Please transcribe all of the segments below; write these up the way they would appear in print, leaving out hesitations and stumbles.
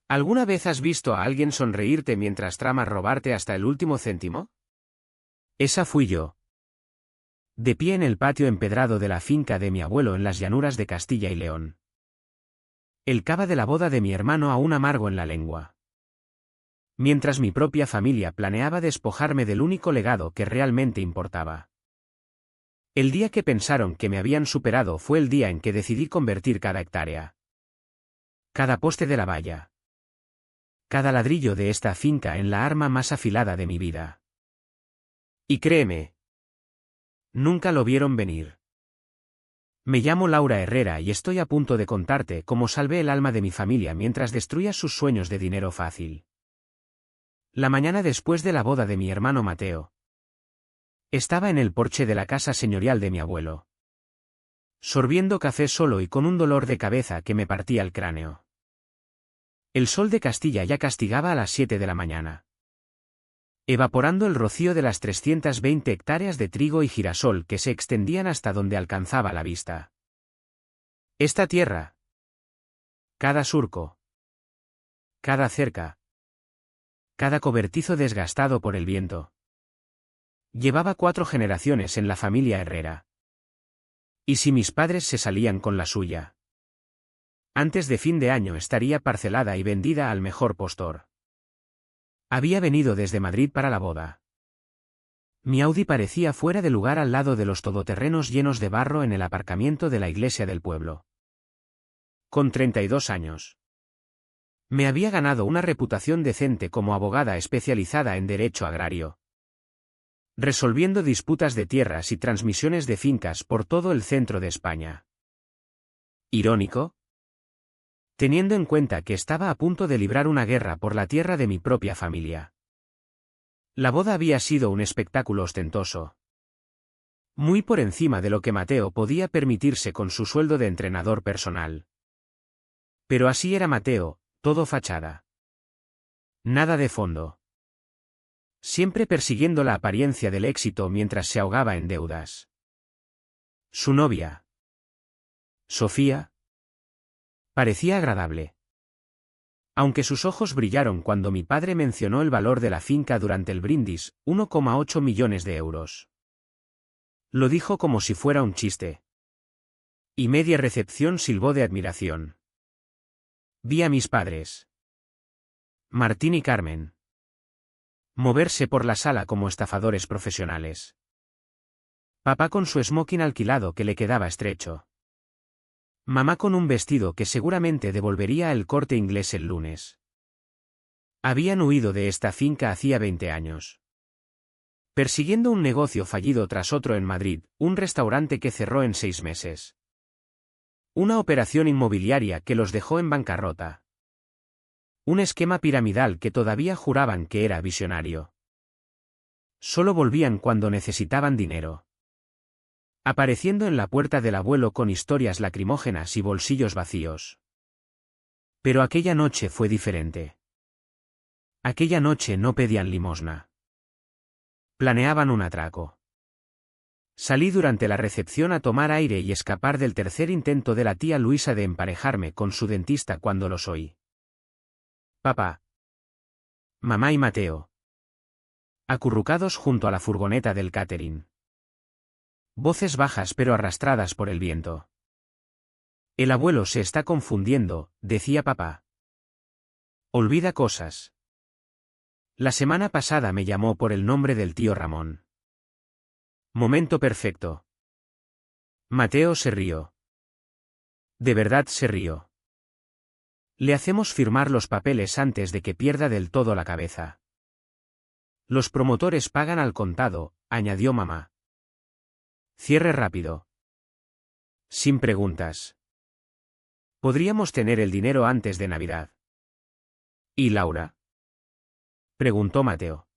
¿Alguna vez has visto a alguien sonreírte mientras trama robarte hasta el último céntimo? Esa fui yo. De pie en el patio empedrado de la finca de mi abuelo en las llanuras de Castilla y León. El cava de la boda de mi hermano aún amargo en la lengua. Mientras mi propia familia planeaba despojarme del único legado que realmente importaba. El día que pensaron que me habían superado fue el día en que decidí convertir cada hectárea, cada poste de la valla, cada ladrillo de esta finca en la arma más afilada de mi vida. Y créeme, nunca lo vieron venir. Me llamo Laura Herrera y estoy a punto de contarte cómo salvé el alma de mi familia mientras destruía sus sueños de dinero fácil. La mañana después de la boda de mi hermano Mateo. Estaba en el porche de la casa señorial de mi abuelo. Sorbiendo café solo y con un dolor de cabeza que me partía el cráneo. El sol de Castilla ya castigaba a las 7 de la mañana. Evaporando el rocío de las 320 hectáreas de trigo y girasol que se extendían hasta donde alcanzaba la vista. Esta tierra. Cada surco. Cada cerca. Cada cobertizo desgastado por el viento. Llevaba 4 generaciones en la familia Herrera. ¿Y si mis padres se salían con la suya? Antes de fin de año estaría parcelada y vendida al mejor postor. Había venido desde Madrid para la boda. Mi Audi parecía fuera de lugar al lado de los todoterrenos llenos de barro en el aparcamiento de la iglesia del pueblo. Con 32 años. Me había ganado una reputación decente como abogada especializada en derecho agrario, resolviendo disputas de tierras y transmisiones de fincas por todo el centro de España. ¿Irónico? Teniendo en cuenta que estaba a punto de librar una guerra por la tierra de mi propia familia. La boda había sido un espectáculo ostentoso. Muy por encima de lo que Mateo podía permitirse con su sueldo de entrenador personal. Pero así era Mateo, todo fachada. Nada de fondo. Siempre persiguiendo la apariencia del éxito mientras se ahogaba en deudas. Su novia, Sofía, parecía agradable. Aunque sus ojos brillaron cuando mi padre mencionó el valor de la finca durante el brindis, 1,8 millones de euros. Lo dijo como si fuera un chiste. Y media recepción silbó de admiración. Vi a mis padres, Martín y Carmen, moverse por la sala como estafadores profesionales. Papá con su smoking alquilado que le quedaba estrecho. Mamá con un vestido que seguramente devolvería al Corte Inglés el lunes. Habían huido de esta finca hacía 20 años. Persiguiendo un negocio fallido tras otro en Madrid, un restaurante que cerró en 6 meses. Una operación inmobiliaria que los dejó en bancarrota. Un esquema piramidal que todavía juraban que era visionario. Solo volvían cuando necesitaban dinero. Apareciendo en la puerta del abuelo con historias lacrimógenas y bolsillos vacíos. Pero aquella noche fue diferente. Aquella noche no pedían limosna. Planeaban un atraco. Salí durante la recepción a tomar aire y escapar del tercer intento de la tía Luisa de emparejarme con su dentista cuando los oí. Papá, mamá y Mateo. Acurrucados junto a la furgoneta del catering. Voces bajas pero arrastradas por el viento. El abuelo se está confundiendo, decía papá. Olvida cosas. La semana pasada me llamó por el nombre del tío Ramón. Momento perfecto. Mateo se rió. De verdad se rió. Le hacemos firmar los papeles antes de que pierda del todo la cabeza. Los promotores pagan al contado, añadió mamá. Cierre rápido. Sin preguntas. Podríamos tener el dinero antes de Navidad. ¿Y Laura? Preguntó Mateo.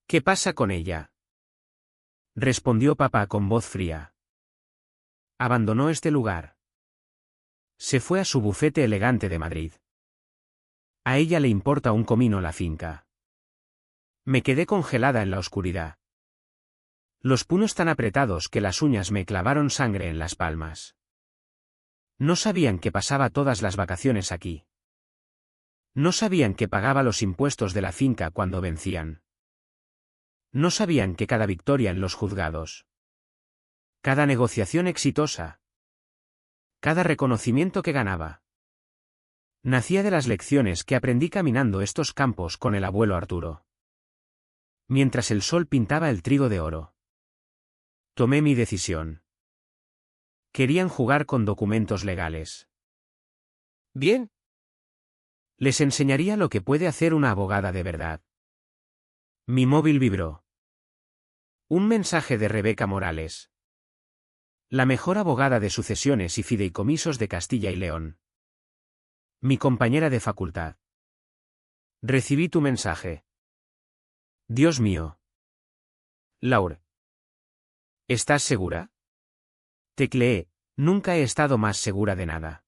¿Qué pasa con ella? Respondió papá con voz fría. Abandonó este lugar. Se fue a su bufete elegante de Madrid. A ella le importa un comino la finca. Me quedé congelada en la oscuridad. Los puños tan apretados que las uñas me clavaron sangre en las palmas. No sabían que pasaba todas las vacaciones aquí. No sabían que pagaba los impuestos de la finca cuando vencían. No sabían que cada victoria en los juzgados, cada negociación exitosa, cada reconocimiento que ganaba, nacía de las lecciones que aprendí caminando estos campos con el abuelo Arturo. Mientras el sol pintaba el trigo de oro, tomé mi decisión. Querían jugar con documentos legales. Bien. Les enseñaría lo que puede hacer una abogada de verdad. Mi móvil vibró. Un mensaje de Rebeca Morales, la mejor abogada de sucesiones y fideicomisos de Castilla y León. Mi compañera de facultad. Recibí tu mensaje. Dios mío. Laura. ¿Estás segura? Tecleé, nunca he estado más segura de nada.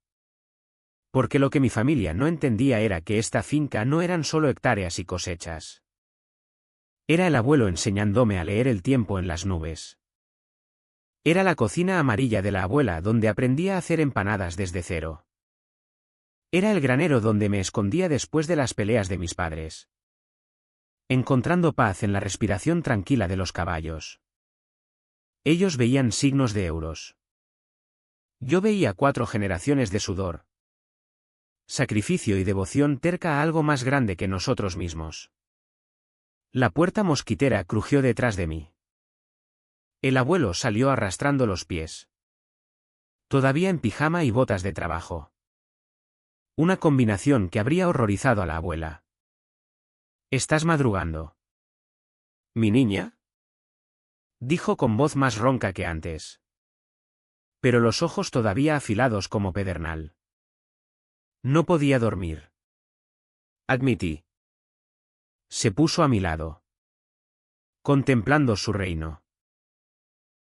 Porque lo que mi familia no entendía era que esta finca no eran solo hectáreas y cosechas. Era el abuelo enseñándome a leer el tiempo en las nubes. Era la cocina amarilla de la abuela donde aprendí a hacer empanadas desde cero. Era el granero donde me escondía después de las peleas de mis padres, encontrando paz en la respiración tranquila de los caballos. Ellos veían signos de euros. Yo veía 4 generaciones de sudor, sacrificio y devoción terca a algo más grande que nosotros mismos. La puerta mosquitera crujió detrás de mí. El abuelo salió arrastrando los pies, todavía en pijama y botas de trabajo. Una combinación que habría horrorizado a la abuela. ¿Estás madrugando? ¿Mi niña?, dijo con voz más ronca que antes, pero los ojos todavía afilados como pedernal. No podía dormir. Admití. Se puso a mi lado, contemplando su reino.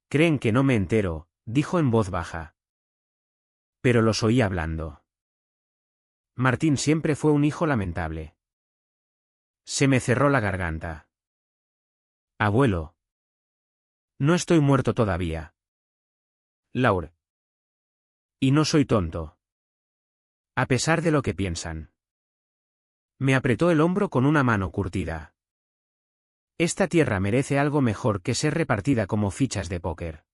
Creen que no me entero, dijo en voz baja. Pero los oí hablando. Martín siempre fue un hijo lamentable. Se me cerró la garganta. Abuelo. No estoy muerto todavía. Laura. Y no soy tonto. A pesar de lo que piensan. Me apretó el hombro con una mano curtida. Esta tierra merece algo mejor que ser repartida como fichas de póker.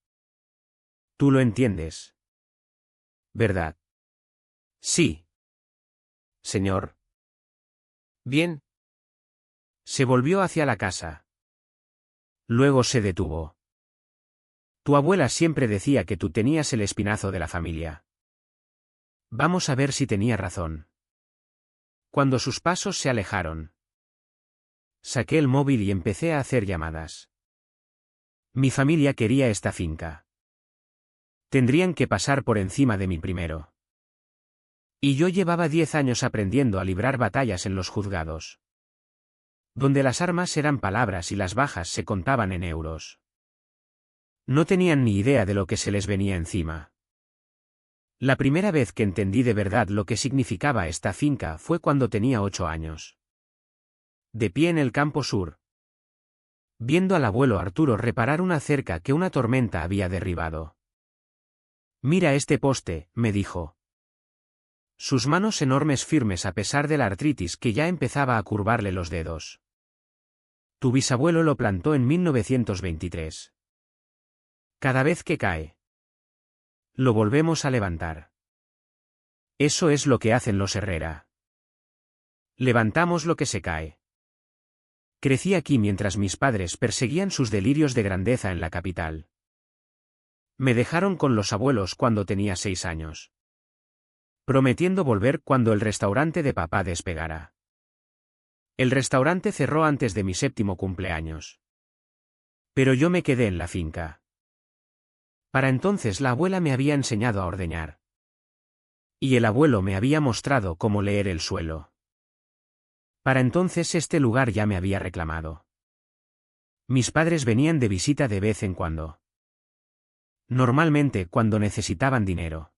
Tú lo entiendes, ¿verdad? Sí. Señor. Bien. Se volvió hacia la casa. Luego se detuvo. Tu abuela siempre decía que tú tenías el espinazo de la familia. Vamos a ver si tenía razón. Cuando sus pasos se alejaron, saqué el móvil y empecé a hacer llamadas. Mi familia quería esta finca. Tendrían que pasar por encima de mí primero. Y yo llevaba 10 años aprendiendo a librar batallas en los juzgados, donde las armas eran palabras y las bajas se contaban en euros. No tenían ni idea de lo que se les venía encima. La primera vez que entendí de verdad lo que significaba esta finca fue cuando tenía 8 años. De pie en el campo sur, viendo al abuelo Arturo reparar una cerca que una tormenta había derribado. Mira este poste, me dijo. Sus manos enormes firmes a pesar de la artritis que ya empezaba a curvarle los dedos. Tu bisabuelo lo plantó en 1923. Cada vez que cae, lo volvemos a levantar. Eso es lo que hacen los Herrera. Levantamos lo que se cae. Crecí aquí mientras mis padres perseguían sus delirios de grandeza en la capital. Me dejaron con los abuelos cuando tenía 6 años, prometiendo volver cuando el restaurante de papá despegara. El restaurante cerró antes de mi 7º cumpleaños. Pero yo me quedé en la finca. Para entonces la abuela me había enseñado a ordeñar. Y el abuelo me había mostrado cómo leer el suelo. Para entonces este lugar ya me había reclamado. Mis padres venían de visita de vez en cuando. Normalmente cuando necesitaban dinero.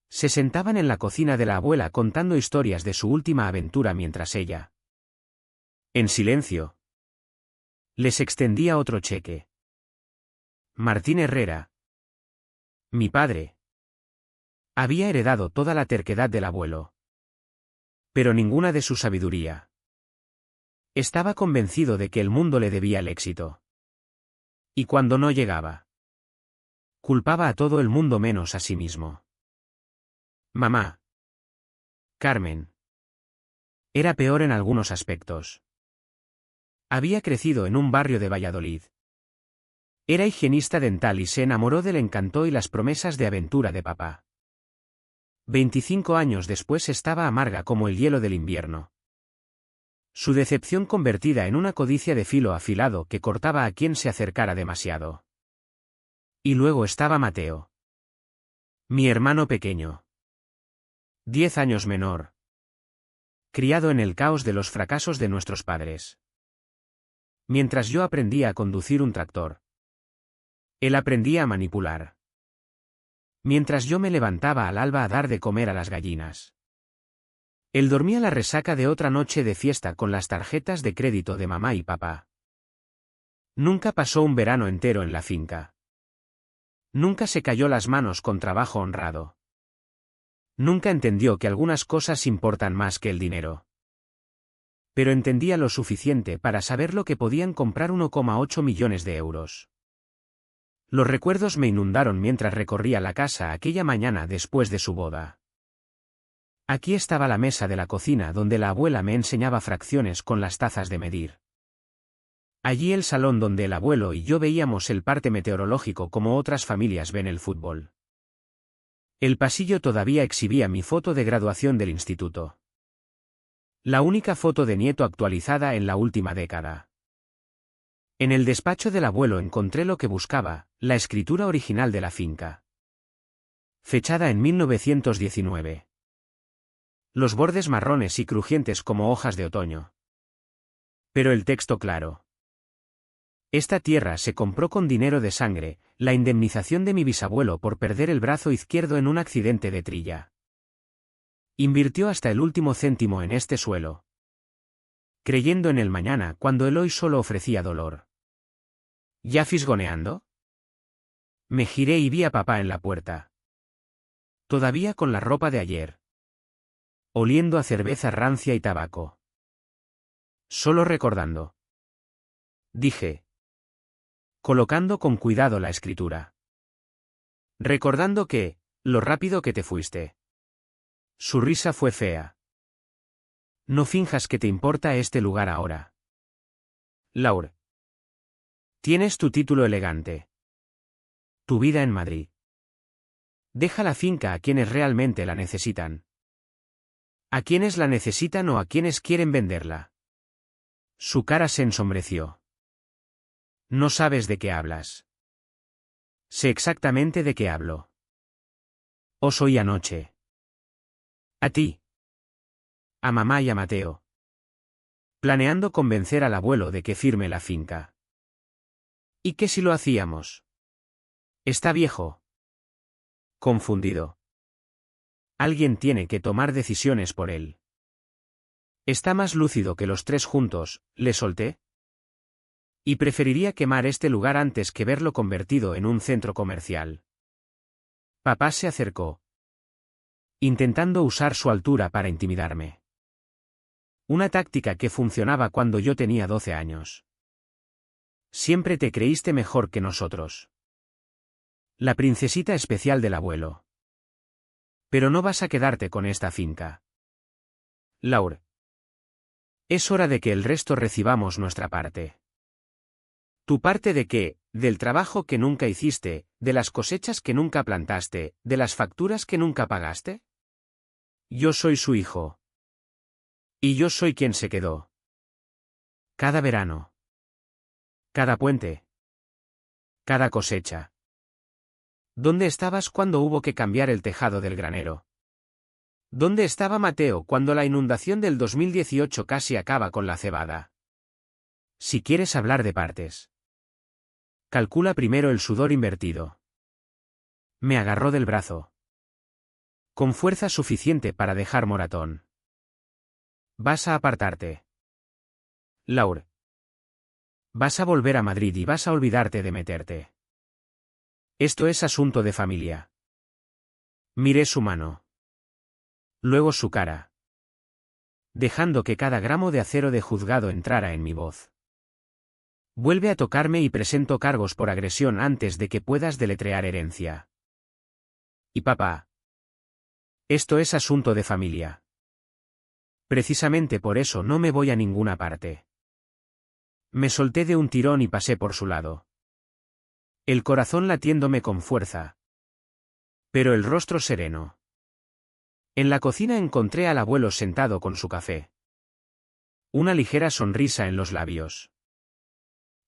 Se sentaban en la cocina de la abuela contando historias de su última aventura mientras ella, en silencio, les extendía otro cheque. Martín Herrera, mi padre, había heredado toda la terquedad del abuelo. Pero ninguna de su sabiduría. Estaba convencido de que el mundo le debía el éxito. Y cuando no llegaba, culpaba a todo el mundo menos a sí mismo. Mamá. Carmen. Era peor en algunos aspectos. Había crecido en un barrio de Valladolid. Era higienista dental y se enamoró del encanto y las promesas de aventura de papá. 25 años después estaba amarga como el hielo del invierno. Su decepción convertida en una codicia de filo afilado que cortaba a quien se acercara demasiado. Y luego estaba Mateo. Mi hermano pequeño. 10 años menor. Criado en el caos de los fracasos de nuestros padres. Mientras yo aprendía a conducir un tractor, él aprendía a manipular. Mientras yo me levantaba al alba a dar de comer a las gallinas, él dormía la resaca de otra noche de fiesta con las tarjetas de crédito de mamá y papá. Nunca pasó un verano entero en la finca. Nunca se cayó las manos con trabajo honrado. Nunca entendió que algunas cosas importan más que el dinero. Pero entendía lo suficiente para saber lo que podían comprar 1,8 millones de euros. Los recuerdos me inundaron mientras recorría la casa aquella mañana después de su boda. Aquí estaba la mesa de la cocina donde la abuela me enseñaba fracciones con las tazas de medir. Allí el salón donde el abuelo y yo veíamos el parte meteorológico como otras familias ven el fútbol. El pasillo todavía exhibía mi foto de graduación del instituto. La única foto de nieto actualizada en la última década. En el despacho del abuelo encontré lo que buscaba, la escritura original de la finca. Fechada en 1919. Los bordes marrones y crujientes como hojas de otoño. Pero el texto claro. Esta tierra se compró con dinero de sangre, la indemnización de mi bisabuelo por perder el brazo izquierdo en un accidente de trilla. Invirtió hasta el último céntimo en este suelo, creyendo en el mañana cuando el hoy solo ofrecía dolor. ¿Ya fisgoneando? Me giré y vi a papá en la puerta. Todavía con la ropa de ayer. Oliendo a cerveza rancia y tabaco. Solo recordando. Dije. Colocando con cuidado la escritura. Recordando lo rápido que te fuiste. Su risa fue fea. No finjas que te importa este lugar ahora. Laure. Tienes tu título elegante. Tu vida en Madrid. Deja la finca a quienes realmente la necesitan. ¿A quienes la necesitan o a quienes quieren venderla? Su cara se ensombreció. No sabes de qué hablas. Sé exactamente de qué hablo. Os oí anoche. A ti. A mamá y a Mateo. Planeando convencer al abuelo de que firme la finca. ¿Y qué si lo hacíamos? Está viejo. Confundido. Alguien tiene que tomar decisiones por él. Está más lúcido que los tres juntos, le solté. Y preferiría quemar este lugar antes que verlo convertido en un centro comercial. Papá se acercó, intentando usar su altura para intimidarme. Una táctica que funcionaba cuando yo tenía 12 años. Siempre te creíste mejor que nosotros. La princesita especial del abuelo. Pero no vas a quedarte con esta finca. Laure. Es hora de que el resto recibamos nuestra parte. ¿Tu parte de qué? Del trabajo que nunca hiciste, de las cosechas que nunca plantaste, de las facturas que nunca pagaste? Yo soy su hijo. Y yo soy quien se quedó. Cada verano. Cada puente. Cada cosecha. ¿Dónde estabas cuando hubo que cambiar el tejado del granero? ¿Dónde estaba Mateo cuando la inundación del 2018 casi acaba con la cebada? Si quieres hablar de partes, calcula primero el sudor invertido. Me agarró del brazo. Con fuerza suficiente para dejar moratón. Vas a apartarte. Laure. Vas a volver a Madrid y vas a olvidarte de meterte. Esto es asunto de familia. Miré su mano. Luego su cara. dejando que cada gramo de acero de juzgado entrara en mi voz. Vuelve a tocarme y presento cargos por agresión antes de que puedas deletrear herencia. Y papá. Esto es asunto de familia. Precisamente por eso no me voy a ninguna parte. Me solté de un tirón y pasé por su lado. El corazón latiéndome con fuerza. Pero el rostro sereno. En la cocina encontré al abuelo sentado con su café. Una ligera sonrisa en los labios.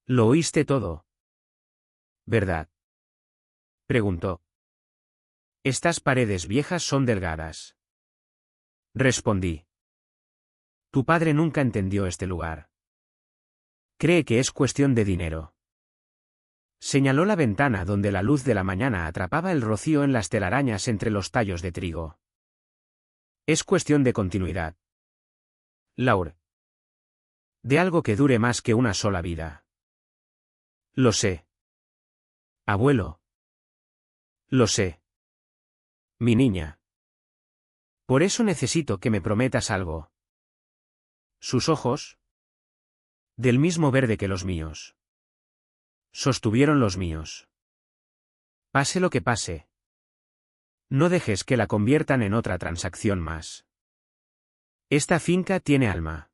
¿Lo oíste todo? ¿Verdad? Preguntó. Estas paredes viejas son delgadas. Respondí. Tu padre nunca entendió este lugar. Cree que es cuestión de dinero. Señaló la ventana donde la luz de la mañana atrapaba el rocío en las telarañas entre los tallos de trigo. Es cuestión de continuidad. Laure. De algo que dure más que una sola vida. Lo sé. Abuelo. Lo sé. Mi niña. Por eso necesito que me prometas algo. Sus ojos. Del mismo verde que los míos. Sostuvieron los míos. Pase lo que pase. No dejes que la conviertan en otra transacción más. Esta finca tiene alma.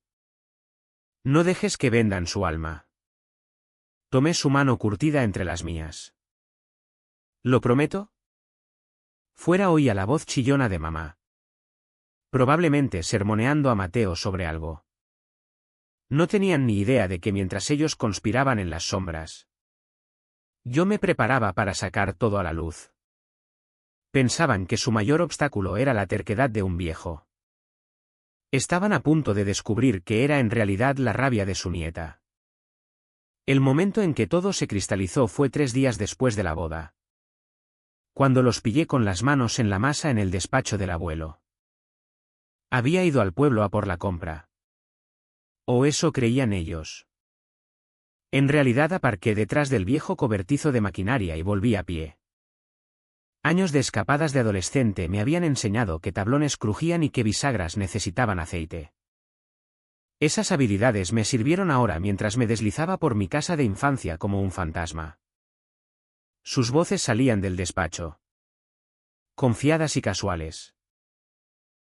No dejes que vendan su alma. Tomé su mano curtida entre las mías. ¿Lo prometo? Fuera oía la voz chillona de mamá. Probablemente sermoneando a Mateo sobre algo. No tenían ni idea de que mientras ellos conspiraban en las sombras, yo me preparaba para sacar todo a la luz. Pensaban que su mayor obstáculo era la terquedad de un viejo. Estaban a punto de descubrir que era en realidad la rabia de su nieta. El momento en que todo se cristalizó fue 3 días después de la boda. Cuando los pillé con las manos en la masa en el despacho del abuelo. Había ido al pueblo a por la compra. O eso creían ellos. En realidad aparqué detrás del viejo cobertizo de maquinaria y volví a pie. Años de escapadas de adolescente me habían enseñado que tablones crujían y que bisagras necesitaban aceite. Esas habilidades me sirvieron ahora mientras me deslizaba por mi casa de infancia como un fantasma. Sus voces salían del despacho. Confiadas y casuales.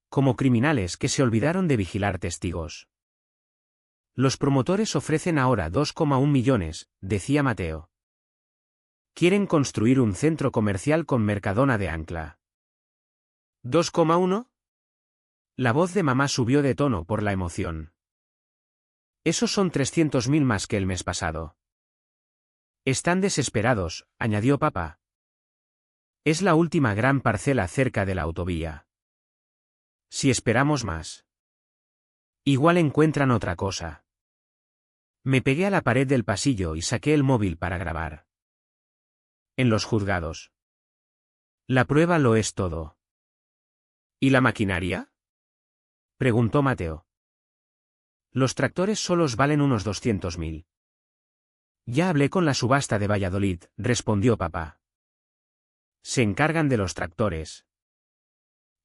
Como criminales que se olvidaron de vigilar testigos. Los promotores ofrecen ahora 2,1 millones, decía Mateo. Quieren construir un centro comercial con Mercadona de ancla. ¿2,1? La voz de mamá subió de tono por la emoción. Esos son 300.000 más que el mes pasado. Están desesperados, añadió papá. Es la última gran parcela cerca de la autovía. Si esperamos más, igual encuentran otra cosa. Me pegué a la pared del pasillo y saqué el móvil para grabar. En los juzgados. La prueba lo es todo. ¿Y la maquinaria? Preguntó Mateo. Los tractores solos valen unos 200.000. Ya hablé con la subasta de Valladolid, respondió papá. Se encargan de los tractores.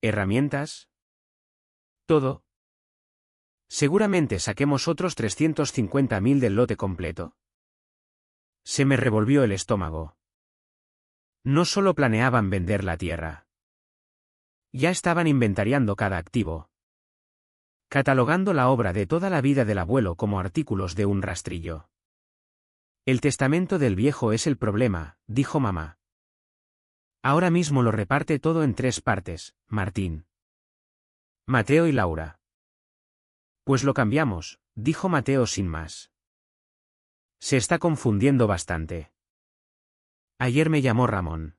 ¿Herramientas? Todo. Seguramente saquemos otros 350.000 del lote completo. Se me revolvió el estómago. No solo planeaban vender la tierra. Ya estaban inventariando cada activo. Catalogando la obra de toda la vida del abuelo como artículos de un rastrillo. El testamento del viejo es el problema, dijo mamá. Ahora mismo lo reparte todo en 3 partes, Martín. Mateo y Laura. Pues lo cambiamos, dijo Mateo sin más. Se está confundiendo bastante. Ayer me llamó Ramón.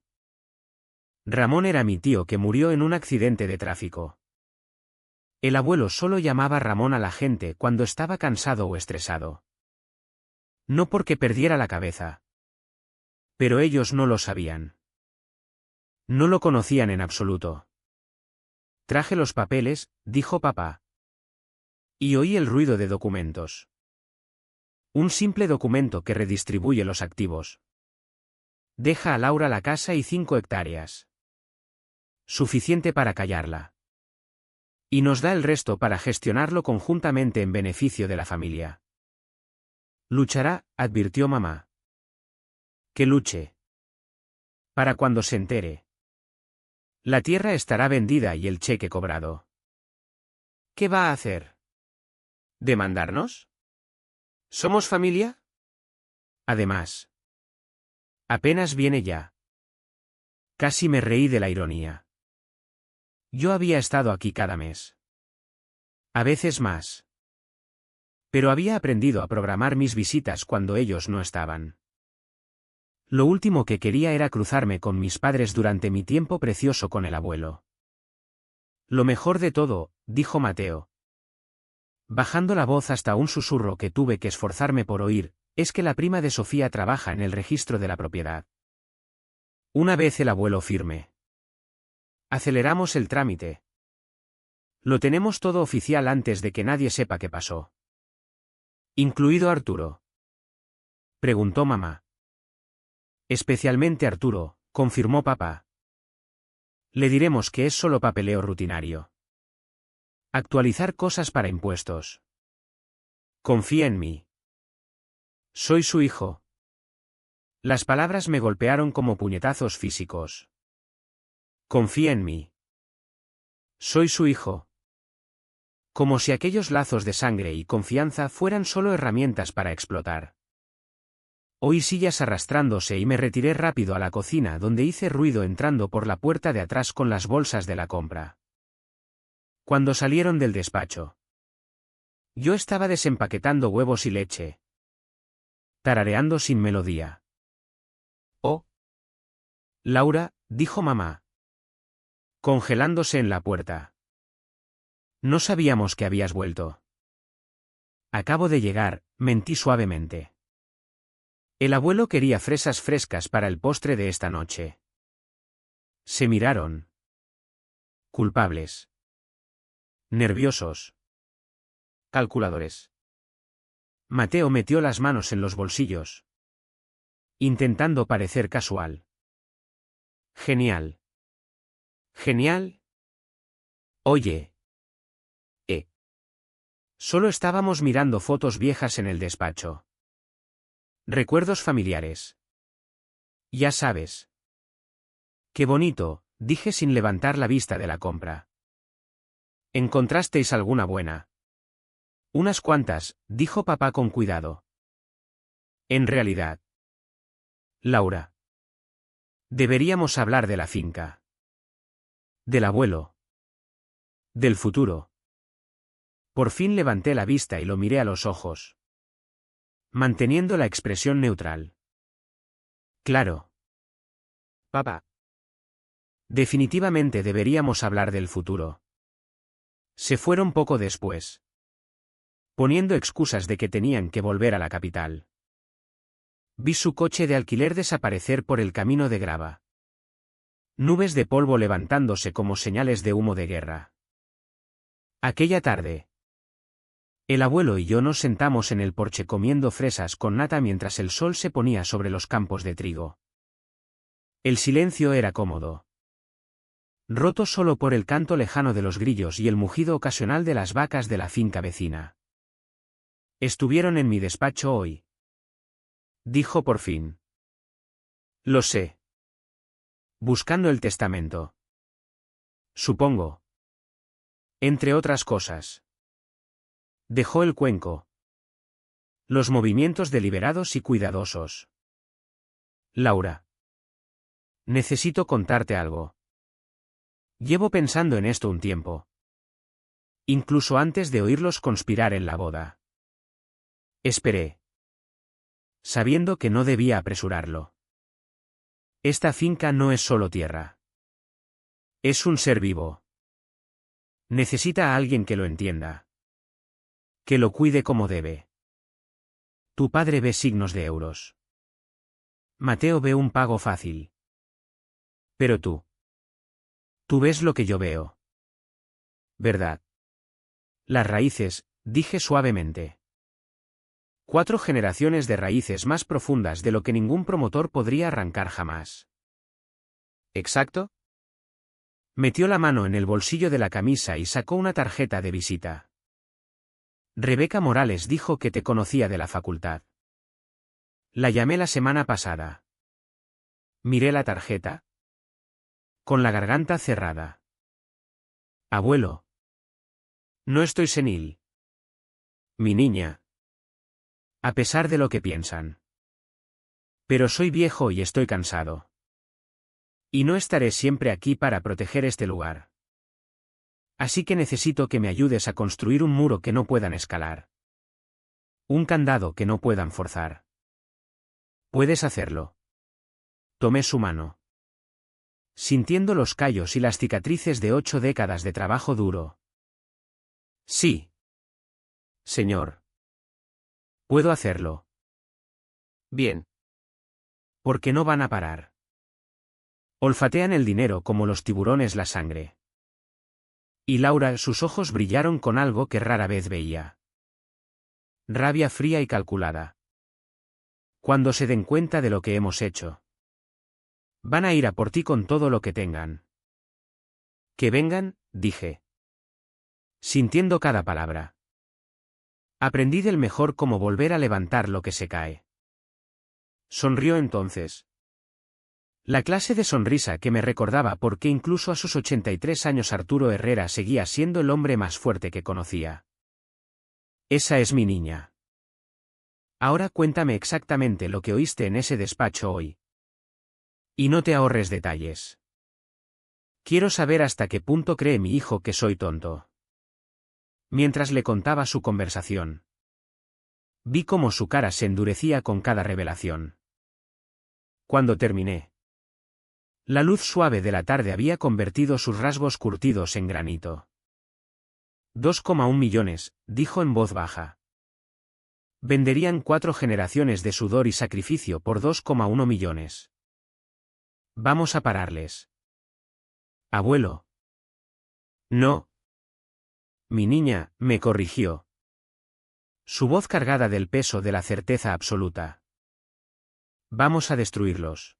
Ramón era mi tío que murió en un accidente de tráfico. El abuelo solo llamaba Ramón a la gente cuando estaba cansado o estresado. No porque perdiera la cabeza. Pero ellos no lo sabían. No lo conocían en absoluto. Traje los papeles, dijo papá. Y oí el ruido de documentos. Un simple documento que redistribuye los activos. Deja a Laura la casa y 5 hectáreas. Suficiente para callarla. Y nos da el resto para gestionarlo conjuntamente en beneficio de la familia. Luchará, advirtió mamá. Que luche. Para cuando se entere. La tierra estará vendida y el cheque cobrado. ¿Qué va a hacer? ¿Demandarnos? ¿Somos familia? Además. Apenas viene ya. Casi me reí de la ironía. Yo había estado aquí cada mes. A veces más. Pero había aprendido a programar mis visitas cuando ellos no estaban. Lo último que quería era cruzarme con mis padres durante mi tiempo precioso con el abuelo. Lo mejor de todo, dijo Mateo, bajando la voz hasta un susurro que tuve que esforzarme por oír, es que la prima de Sofía trabaja en el registro de la propiedad. Una vez el abuelo firme. Aceleramos el trámite. Lo tenemos todo oficial antes de que nadie sepa qué pasó. ¿Incluido Arturo? Preguntó mamá. Especialmente Arturo, confirmó papá. Le diremos que es solo papeleo rutinario. Actualizar cosas para impuestos. Confía en mí. Soy su hijo. Las palabras me golpearon como puñetazos físicos. Confía en mí. Soy su hijo. Como si aquellos lazos de sangre y confianza fueran solo herramientas para explotar. Oí sillas arrastrándose y me retiré rápido a la cocina donde hice ruido entrando por la puerta de atrás con las bolsas de la compra. Cuando salieron del despacho. Yo estaba desempaquetando huevos y leche. Tarareando sin melodía. Oh. Laura, dijo mamá. Congelándose en la puerta. No sabíamos que habías vuelto. Acabo de llegar, mentí suavemente. El abuelo quería fresas frescas para el postre de esta noche. Se miraron. Culpables. Nerviosos. Calculadores. Mateo metió las manos en los bolsillos. Intentando parecer casual. Genial. Genial. Oye. Solo estábamos mirando fotos viejas en el despacho. Recuerdos familiares. Ya sabes. Qué bonito, dije sin levantar la vista de la compra. ¿Encontrasteis alguna buena? Unas cuantas, dijo papá con cuidado. En realidad. Laura. Deberíamos hablar de la finca. Del abuelo. Del futuro. Por fin levanté la vista y lo miré a los ojos. Manteniendo la expresión neutral. Claro. Papá. Definitivamente deberíamos hablar del futuro. Se fueron poco después. Poniendo excusas de que tenían que volver a la capital. Vi su coche de alquiler desaparecer por el camino de grava. Nubes de polvo levantándose como señales de humo de guerra. Aquella tarde. El abuelo y yo nos sentamos en el porche comiendo fresas con nata mientras el sol se ponía sobre los campos de trigo. El silencio era cómodo. Roto solo por el canto lejano de los grillos y el mugido ocasional de las vacas de la finca vecina. Estuvieron en mi despacho hoy. Dijo por fin. Lo sé. Buscando el testamento. Supongo. Entre otras cosas. Dejó el cuenco. Los movimientos deliberados y cuidadosos. Laura. Necesito contarte algo. Llevo pensando en esto un tiempo. Incluso antes de oírlos conspirar en la boda. Esperé. Sabiendo que no debía apresurarlo. Esta finca no es solo tierra. Es un ser vivo. Necesita a alguien que lo entienda. Que lo cuide como debe. Tu padre ve signos de euros. Mateo ve un pago fácil. Pero tú. Tú ves lo que yo veo. ¿Verdad? Las raíces, dije suavemente. 4 generaciones de raíces más profundas de lo que ningún promotor podría arrancar jamás. ¿Exacto? Metió la mano en el bolsillo de la camisa y sacó una tarjeta de visita. Rebeca Morales dijo que te conocía de la facultad. La llamé la semana pasada. Miré la tarjeta. Con la garganta cerrada. Abuelo. No estoy senil. Mi niña. A pesar de lo que piensan. Pero soy viejo y estoy cansado. Y no estaré siempre aquí para proteger este lugar. Así que necesito que me ayudes a construir un muro que no puedan escalar. Un candado que no puedan forzar. Puedes hacerlo. Tomé su mano. Sintiendo los callos y las cicatrices de 8 décadas de trabajo duro. Sí. Señor. Puedo hacerlo. Bien. Porque no van a parar. Olfatean el dinero como los tiburones la sangre. Y Laura, sus ojos brillaron con algo que rara vez veía. Rabia fría y calculada. Cuando se den cuenta de lo que hemos hecho. Van a ir a por ti con todo lo que tengan. Que vengan, dije. Sintiendo cada palabra. Aprendí del mejor cómo volver a levantar lo que se cae. Sonrió entonces. La clase de sonrisa que me recordaba por qué incluso a sus 83 años Arturo Herrera seguía siendo el hombre más fuerte que conocía. Esa es mi niña. Ahora cuéntame exactamente lo que oíste en ese despacho hoy. Y no te ahorres detalles. Quiero saber hasta qué punto cree mi hijo que soy tonto. Mientras le contaba su conversación. Vi cómo su cara se endurecía con cada revelación. Cuando terminé. La luz suave de la tarde había convertido sus rasgos curtidos en granito. 2,1 millones, dijo en voz baja. Venderían 4 generaciones de sudor y sacrificio por 2,1 millones. Vamos a pararles. Abuelo. No. Mi niña, me corrigió. Su voz cargada del peso de la certeza absoluta. Vamos a destruirlos.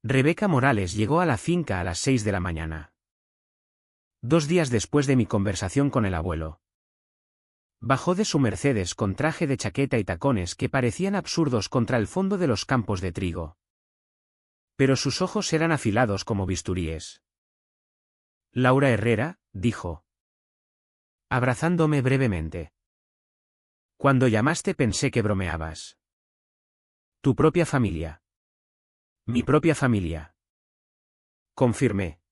Rebeca Morales llegó a la finca a las 6 de la mañana. 2 días después de mi conversación con el abuelo. Bajó de su Mercedes con traje de chaqueta y tacones que parecían absurdos contra el fondo de los campos de trigo. Pero sus ojos eran afilados como bisturíes. Laura Herrera, dijo. Abrazándome brevemente. Cuando llamaste pensé que bromeabas. Tu propia familia. Mi propia familia. Confirmé.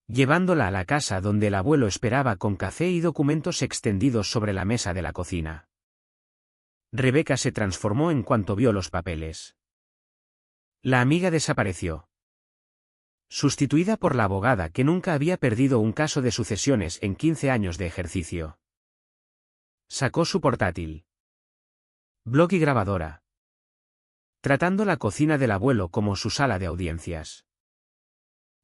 Llevándola a la casa donde el abuelo esperaba con café y documentos extendidos sobre la mesa de la cocina. Rebeca se transformó en cuanto vio los papeles. La amiga desapareció. Sustituida por la abogada que nunca había perdido un caso de sucesiones en 15 años de ejercicio. Sacó su portátil. Blog y grabadora. Tratando la cocina del abuelo como su sala de audiencias.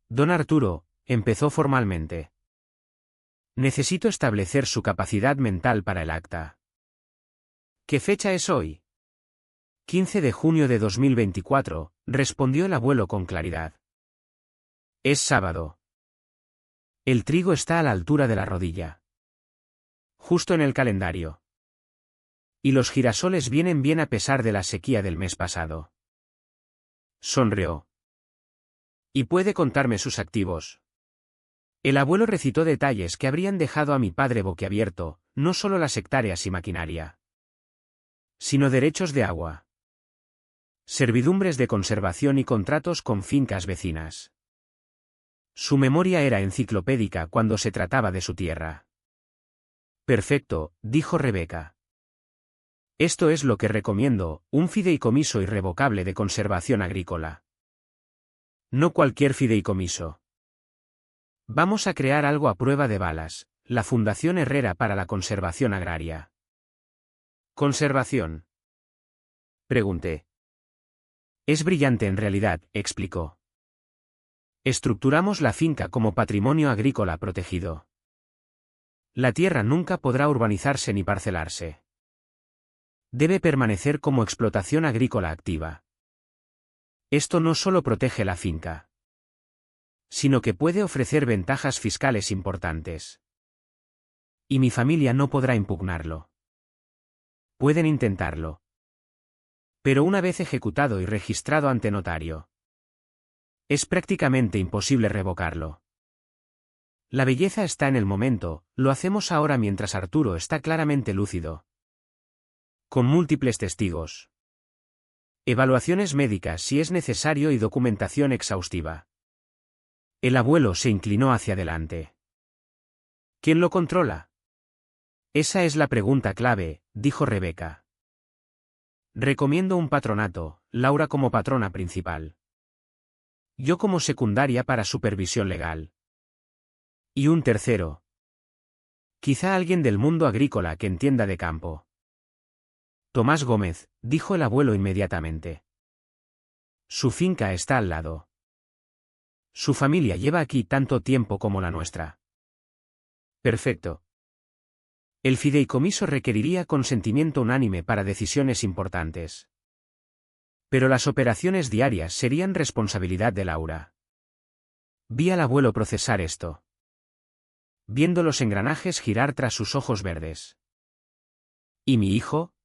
Don Arturo, empezó formalmente. Necesito establecer su capacidad mental para el acta. ¿Qué fecha es hoy? 15 de junio de 2024, respondió el abuelo con claridad. Es sábado. El trigo está a la altura de la rodilla. Justo en el calendario. Y los girasoles vienen bien a pesar de la sequía del mes pasado. Sonrió. ¿Y puede contarme sus activos? El abuelo recitó detalles que habrían dejado a mi padre boquiabierto, no solo las hectáreas y maquinaria, sino derechos de agua, servidumbres de conservación y contratos con fincas vecinas. Su memoria era enciclopédica cuando se trataba de su tierra. Perfecto, dijo Rebeca. Esto es lo que recomiendo, un fideicomiso irrevocable de conservación agrícola. No cualquier fideicomiso. Vamos a crear algo a prueba de balas, la Fundación Herrera para la Conservación Agraria. ¿Conservación? Pregunté. Es brillante en realidad, explicó. Estructuramos la finca como patrimonio agrícola protegido. La tierra nunca podrá urbanizarse ni parcelarse. Debe permanecer como explotación agrícola activa. Esto no solo protege la finca, sino que puede ofrecer ventajas fiscales importantes. Y mi familia no podrá impugnarlo. Pueden intentarlo. Pero una vez ejecutado y registrado ante notario, es prácticamente imposible revocarlo. La belleza está en el momento, lo hacemos ahora mientras Arturo está claramente lúcido. Con múltiples testigos. Evaluaciones médicas si es necesario y documentación exhaustiva. El abuelo se inclinó hacia adelante. ¿Quién lo controla? Esa es la pregunta clave, dijo Rebeca. Recomiendo un patronato, Laura como patrona principal. Yo como secundaria para supervisión legal. Y un tercero. Quizá alguien del mundo agrícola que entienda de campo. Tomás Gómez, dijo el abuelo inmediatamente. Su finca está al lado. Su familia lleva aquí tanto tiempo como la nuestra. Perfecto. El fideicomiso requeriría consentimiento unánime para decisiones importantes. Pero las operaciones diarias serían responsabilidad de Laura. Vi al abuelo procesar esto. Viendo los engranajes girar tras sus ojos verdes. ¿Y mi hijo?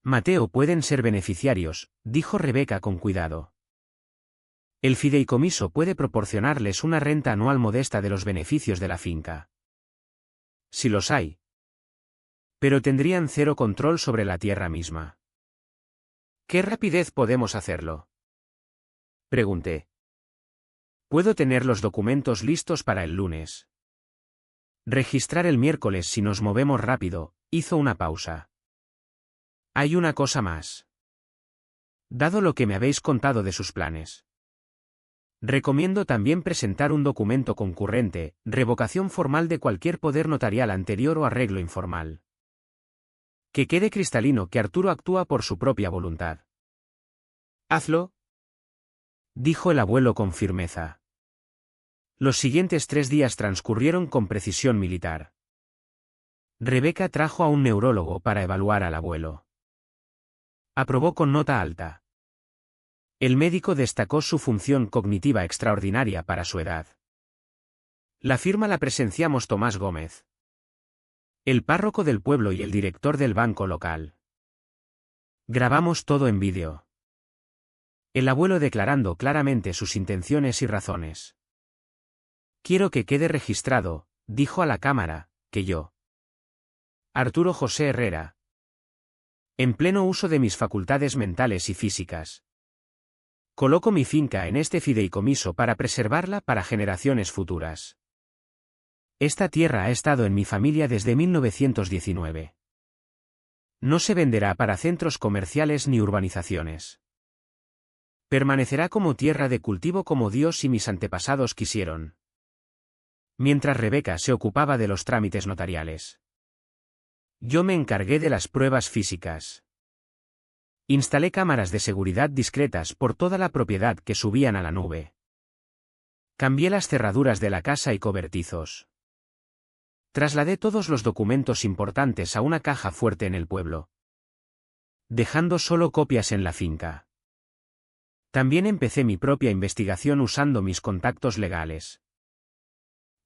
Mateo pueden ser beneficiarios, dijo Rebeca con cuidado. El fideicomiso puede proporcionarles una renta anual modesta de los beneficios de la finca. Si los hay. Pero tendrían cero control sobre la tierra misma. ¿Qué rapidez podemos hacerlo? Pregunté. Puedo tener los documentos listos para el lunes. Registrar el miércoles si nos movemos rápido, hizo una pausa. Hay una cosa más. Dado lo que me habéis contado de sus planes. Recomiendo también presentar un documento concurrente, revocación formal de cualquier poder notarial anterior o arreglo informal. Que quede cristalino que Arturo actúa por su propia voluntad. Hazlo, dijo el abuelo con firmeza. Los siguientes 3 días transcurrieron con precisión militar. Rebeca trajo a un neurólogo para evaluar al abuelo. Aprobó con nota alta. El médico destacó su función cognitiva extraordinaria para su edad. La firma la presenciamos Tomás Gómez, el párroco del pueblo y el director del banco local. Grabamos todo en vídeo. El abuelo declarando claramente sus intenciones y razones. Quiero que quede registrado, dijo a la cámara, que yo, Arturo José Herrera, en pleno uso de mis facultades mentales y físicas, coloco mi finca en este fideicomiso para preservarla para generaciones futuras. Esta tierra ha estado en mi familia desde 1919. No se venderá para centros comerciales ni urbanizaciones. Permanecerá como tierra de cultivo como Dios y mis antepasados quisieron. Mientras Rebeca se ocupaba de los trámites notariales. Yo me encargué de las pruebas físicas. Instalé cámaras de seguridad discretas por toda la propiedad que subían a la nube. Cambié las cerraduras de la casa y cobertizos. Trasladé todos los documentos importantes a una caja fuerte en el pueblo, dejando solo copias en la finca. También empecé mi propia investigación usando mis contactos legales.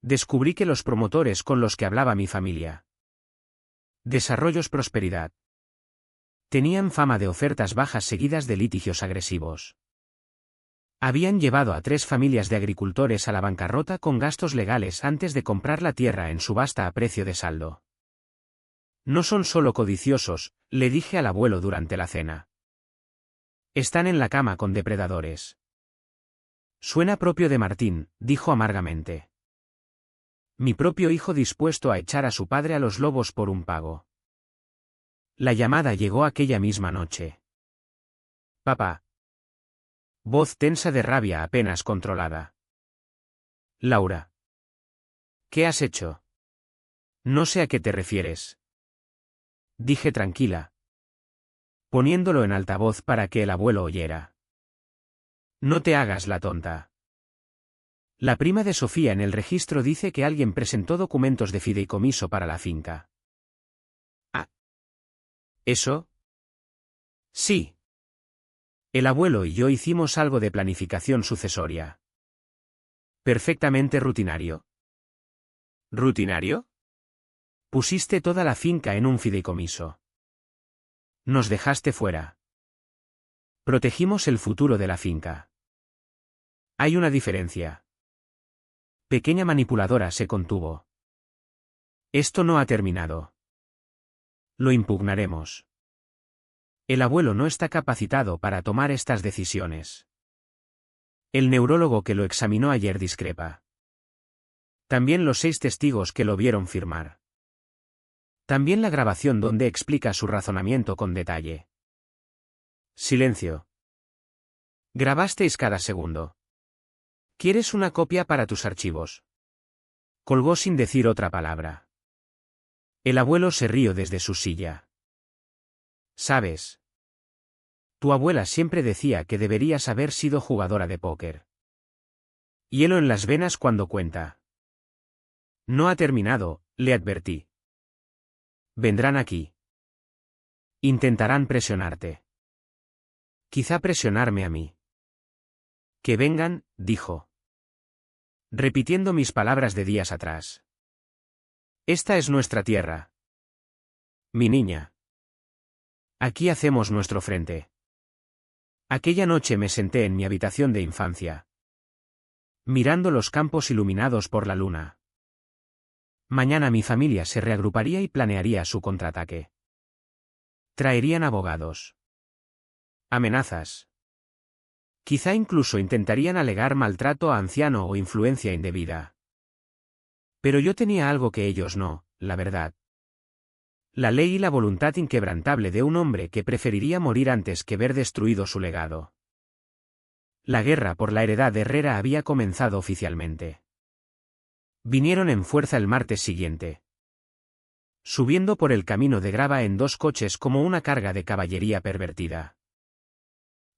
Descubrí que los promotores con los que hablaba mi familia, Desarrollos Prosperidad, tenían fama de ofertas bajas seguidas de litigios agresivos. Habían llevado a 3 familias de agricultores a la bancarrota con gastos legales antes de comprar la tierra en subasta a precio de saldo. No son solo codiciosos, le dije al abuelo durante la cena. Están en la cama con depredadores. Suena propio de Martín, dijo amargamente. Mi propio hijo dispuesto a echar a su padre a los lobos por un pago. La llamada llegó aquella misma noche. Papá. Voz tensa de rabia apenas controlada. Laura. ¿Qué has hecho? No sé a qué te refieres. Dije tranquila, poniéndolo en altavoz para que el abuelo oyera. No te hagas la tonta. La prima de Sofía en el registro dice que alguien presentó documentos de fideicomiso para la finca. Ah. ¿Eso? Sí. El abuelo y yo hicimos algo de planificación sucesoria. Perfectamente rutinario. ¿Rutinario? Pusiste toda la finca en un fideicomiso. Nos dejaste fuera. Protegimos el futuro de la finca. Hay una diferencia. Pequeña manipuladora se contuvo. Esto no ha terminado. Lo impugnaremos. El abuelo no está capacitado para tomar estas decisiones. El neurólogo que lo examinó ayer discrepa. También los 6 testigos que lo vieron firmar. También la grabación donde explica su razonamiento con detalle. Silencio. Grabasteis cada segundo. ¿Quieres una copia para tus archivos? Colgó sin decir otra palabra. El abuelo se rió desde su silla. ¿Sabes? Tu abuela siempre decía que deberías haber sido jugadora de póker. Hielo en las venas cuando cuenta. No ha terminado, le advertí. Vendrán aquí. Intentarán presionarte. Quizá presionarme a mí. Que vengan, dijo. Repitiendo mis palabras de días atrás. Esta es nuestra tierra. Mi niña. Aquí hacemos nuestro frente. Aquella noche me senté en mi habitación de infancia, mirando los campos iluminados por la luna. Mañana mi familia se reagruparía y planearía su contraataque. Traerían abogados. Amenazas. Quizá incluso intentarían alegar maltrato a anciano o influencia indebida. Pero yo tenía algo que ellos no, la verdad. La ley y la voluntad inquebrantable de un hombre que preferiría morir antes que ver destruido su legado. La guerra por la heredad de Herrera había comenzado oficialmente. Vinieron en fuerza el martes siguiente. Subiendo por el camino de grava en 2 coches como una carga de caballería pervertida.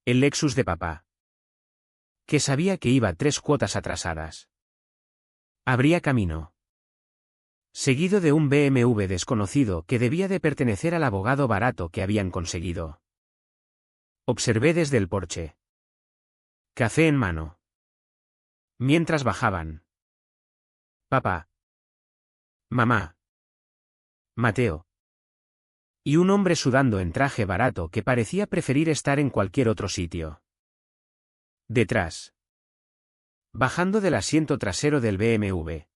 El Lexus de papá. Que sabía que iba 3 cuotas atrasadas. Abría camino. Seguido de un BMW desconocido que debía de pertenecer al abogado barato que habían conseguido. Observé desde el porche. Café en mano. Mientras bajaban. Papá. Mamá. Mateo. Y un hombre sudando en traje barato que parecía preferir estar en cualquier otro sitio. Detrás. Bajando del asiento trasero del BMW.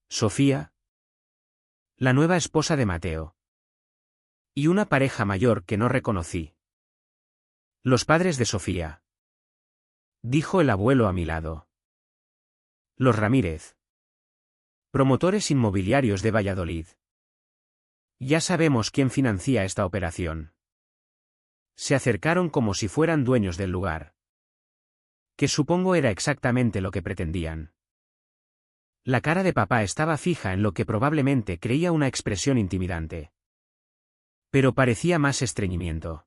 Sofía. La nueva esposa de Mateo. Y una pareja mayor que no reconocí. Los padres de Sofía. Dijo el abuelo a mi lado. Los Ramírez. Promotores inmobiliarios de Valladolid. Ya sabemos quién financia esta operación. Se acercaron como si fueran dueños del lugar. Que supongo era exactamente lo que pretendían. La cara de papá estaba fija en lo que probablemente creía una expresión intimidante. Pero parecía más estreñimiento.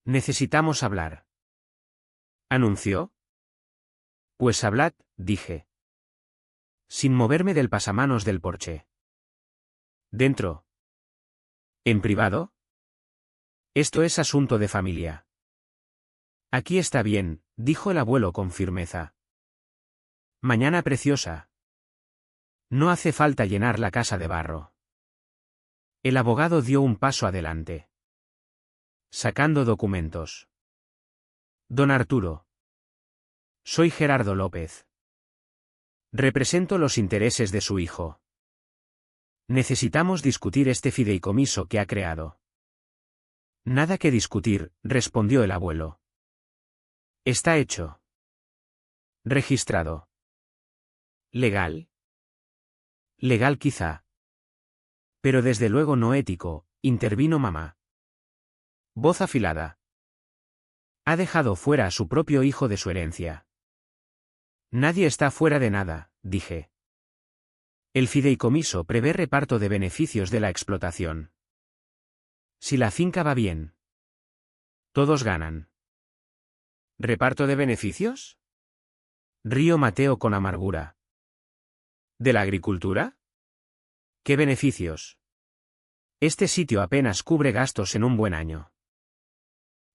Necesitamos hablar. ¿Anunció? Pues hablad, dije. Sin moverme del pasamanos del porche. ¿Dentro? ¿En privado? Esto es asunto de familia. Aquí está bien, dijo el abuelo con firmeza. Mañana preciosa. No hace falta llenar la casa de barro. El abogado dio un paso adelante. Sacando documentos. Don Arturo. Soy Gerardo López. Represento los intereses de su hijo. Necesitamos discutir este fideicomiso que ha creado. Nada que discutir, respondió el abuelo. Está hecho. Registrado. ¿Legal? Legal quizá. Pero desde luego no ético, intervino mamá. Voz afilada. Ha dejado fuera a su propio hijo de su herencia. Nadie está fuera de nada, dije. El fideicomiso prevé reparto de beneficios de la explotación. Si la finca va bien, todos ganan. ¿Reparto de beneficios? Río Mateo con amargura. ¿De la agricultura? ¿Qué beneficios? Este sitio apenas cubre gastos en un buen año.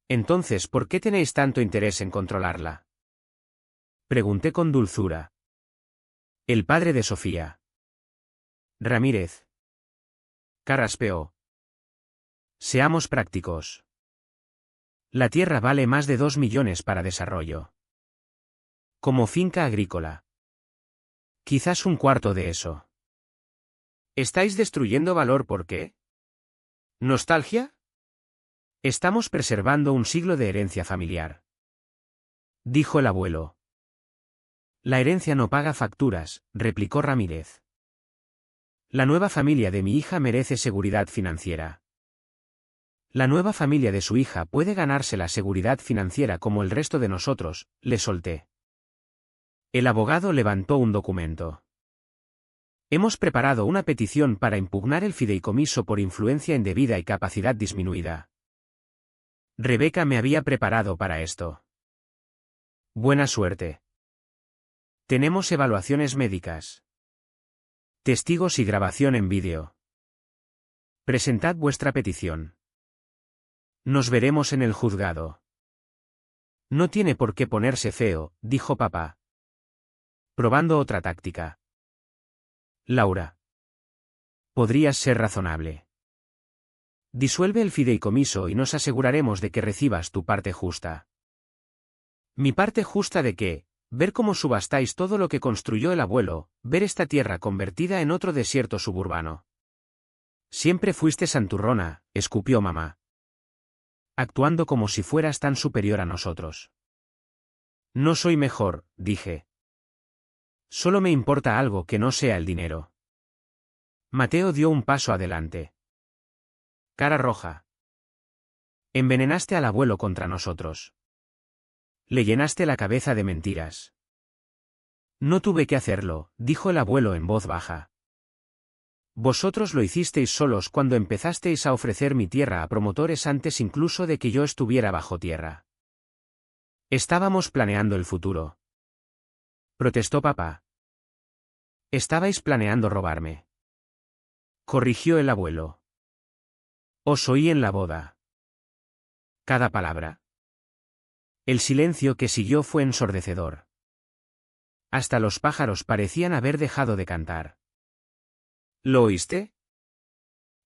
Entonces, ¿por qué tenéis tanto interés en controlarla? Pregunté con dulzura. El padre de Sofía. Ramírez. Carraspeó. Seamos prácticos. La tierra vale más de 2 millones para desarrollo. Como finca agrícola. Quizás un cuarto de eso. ¿Estáis destruyendo valor por qué? ¿Nostalgia? Estamos preservando un siglo de herencia familiar. Dijo el abuelo. La herencia no paga facturas, replicó Ramírez. La nueva familia de mi hija merece seguridad financiera. La nueva familia de su hija puede ganarse la seguridad financiera como el resto de nosotros, le solté. El abogado levantó un documento. Hemos preparado una petición para impugnar el fideicomiso por influencia indebida y capacidad disminuida. Rebeca me había preparado para esto. Buena suerte. Tenemos evaluaciones médicas. Testigos y grabación en vídeo. Presentad vuestra petición. Nos veremos en el juzgado. No tiene por qué ponerse feo, dijo papá. Probando otra táctica. Laura. Podrías ser razonable. Disuelve el fideicomiso y nos aseguraremos de que recibas tu parte justa. ¿Mi parte justa de qué? Ver cómo subastáis todo lo que construyó el abuelo, ver esta tierra convertida en otro desierto suburbano. Siempre fuiste santurrona, escupió mamá. Actuando como si fueras tan superior a nosotros. No soy mejor, dije. Solo me importa algo que no sea el dinero. Mateo dio un paso adelante. Cara roja. Envenenaste al abuelo contra nosotros. Le llenaste la cabeza de mentiras. No tuve que hacerlo, dijo el abuelo en voz baja. Vosotros lo hicisteis solos cuando empezasteis a ofrecer mi tierra a promotores antes incluso de que yo estuviera bajo tierra. Estábamos planeando el futuro. Protestó papá. Estabais planeando robarme. Corrigió el abuelo. Os oí en la boda. Cada palabra. El silencio que siguió fue ensordecedor. Hasta los pájaros parecían haber dejado de cantar. ¿Lo oíste?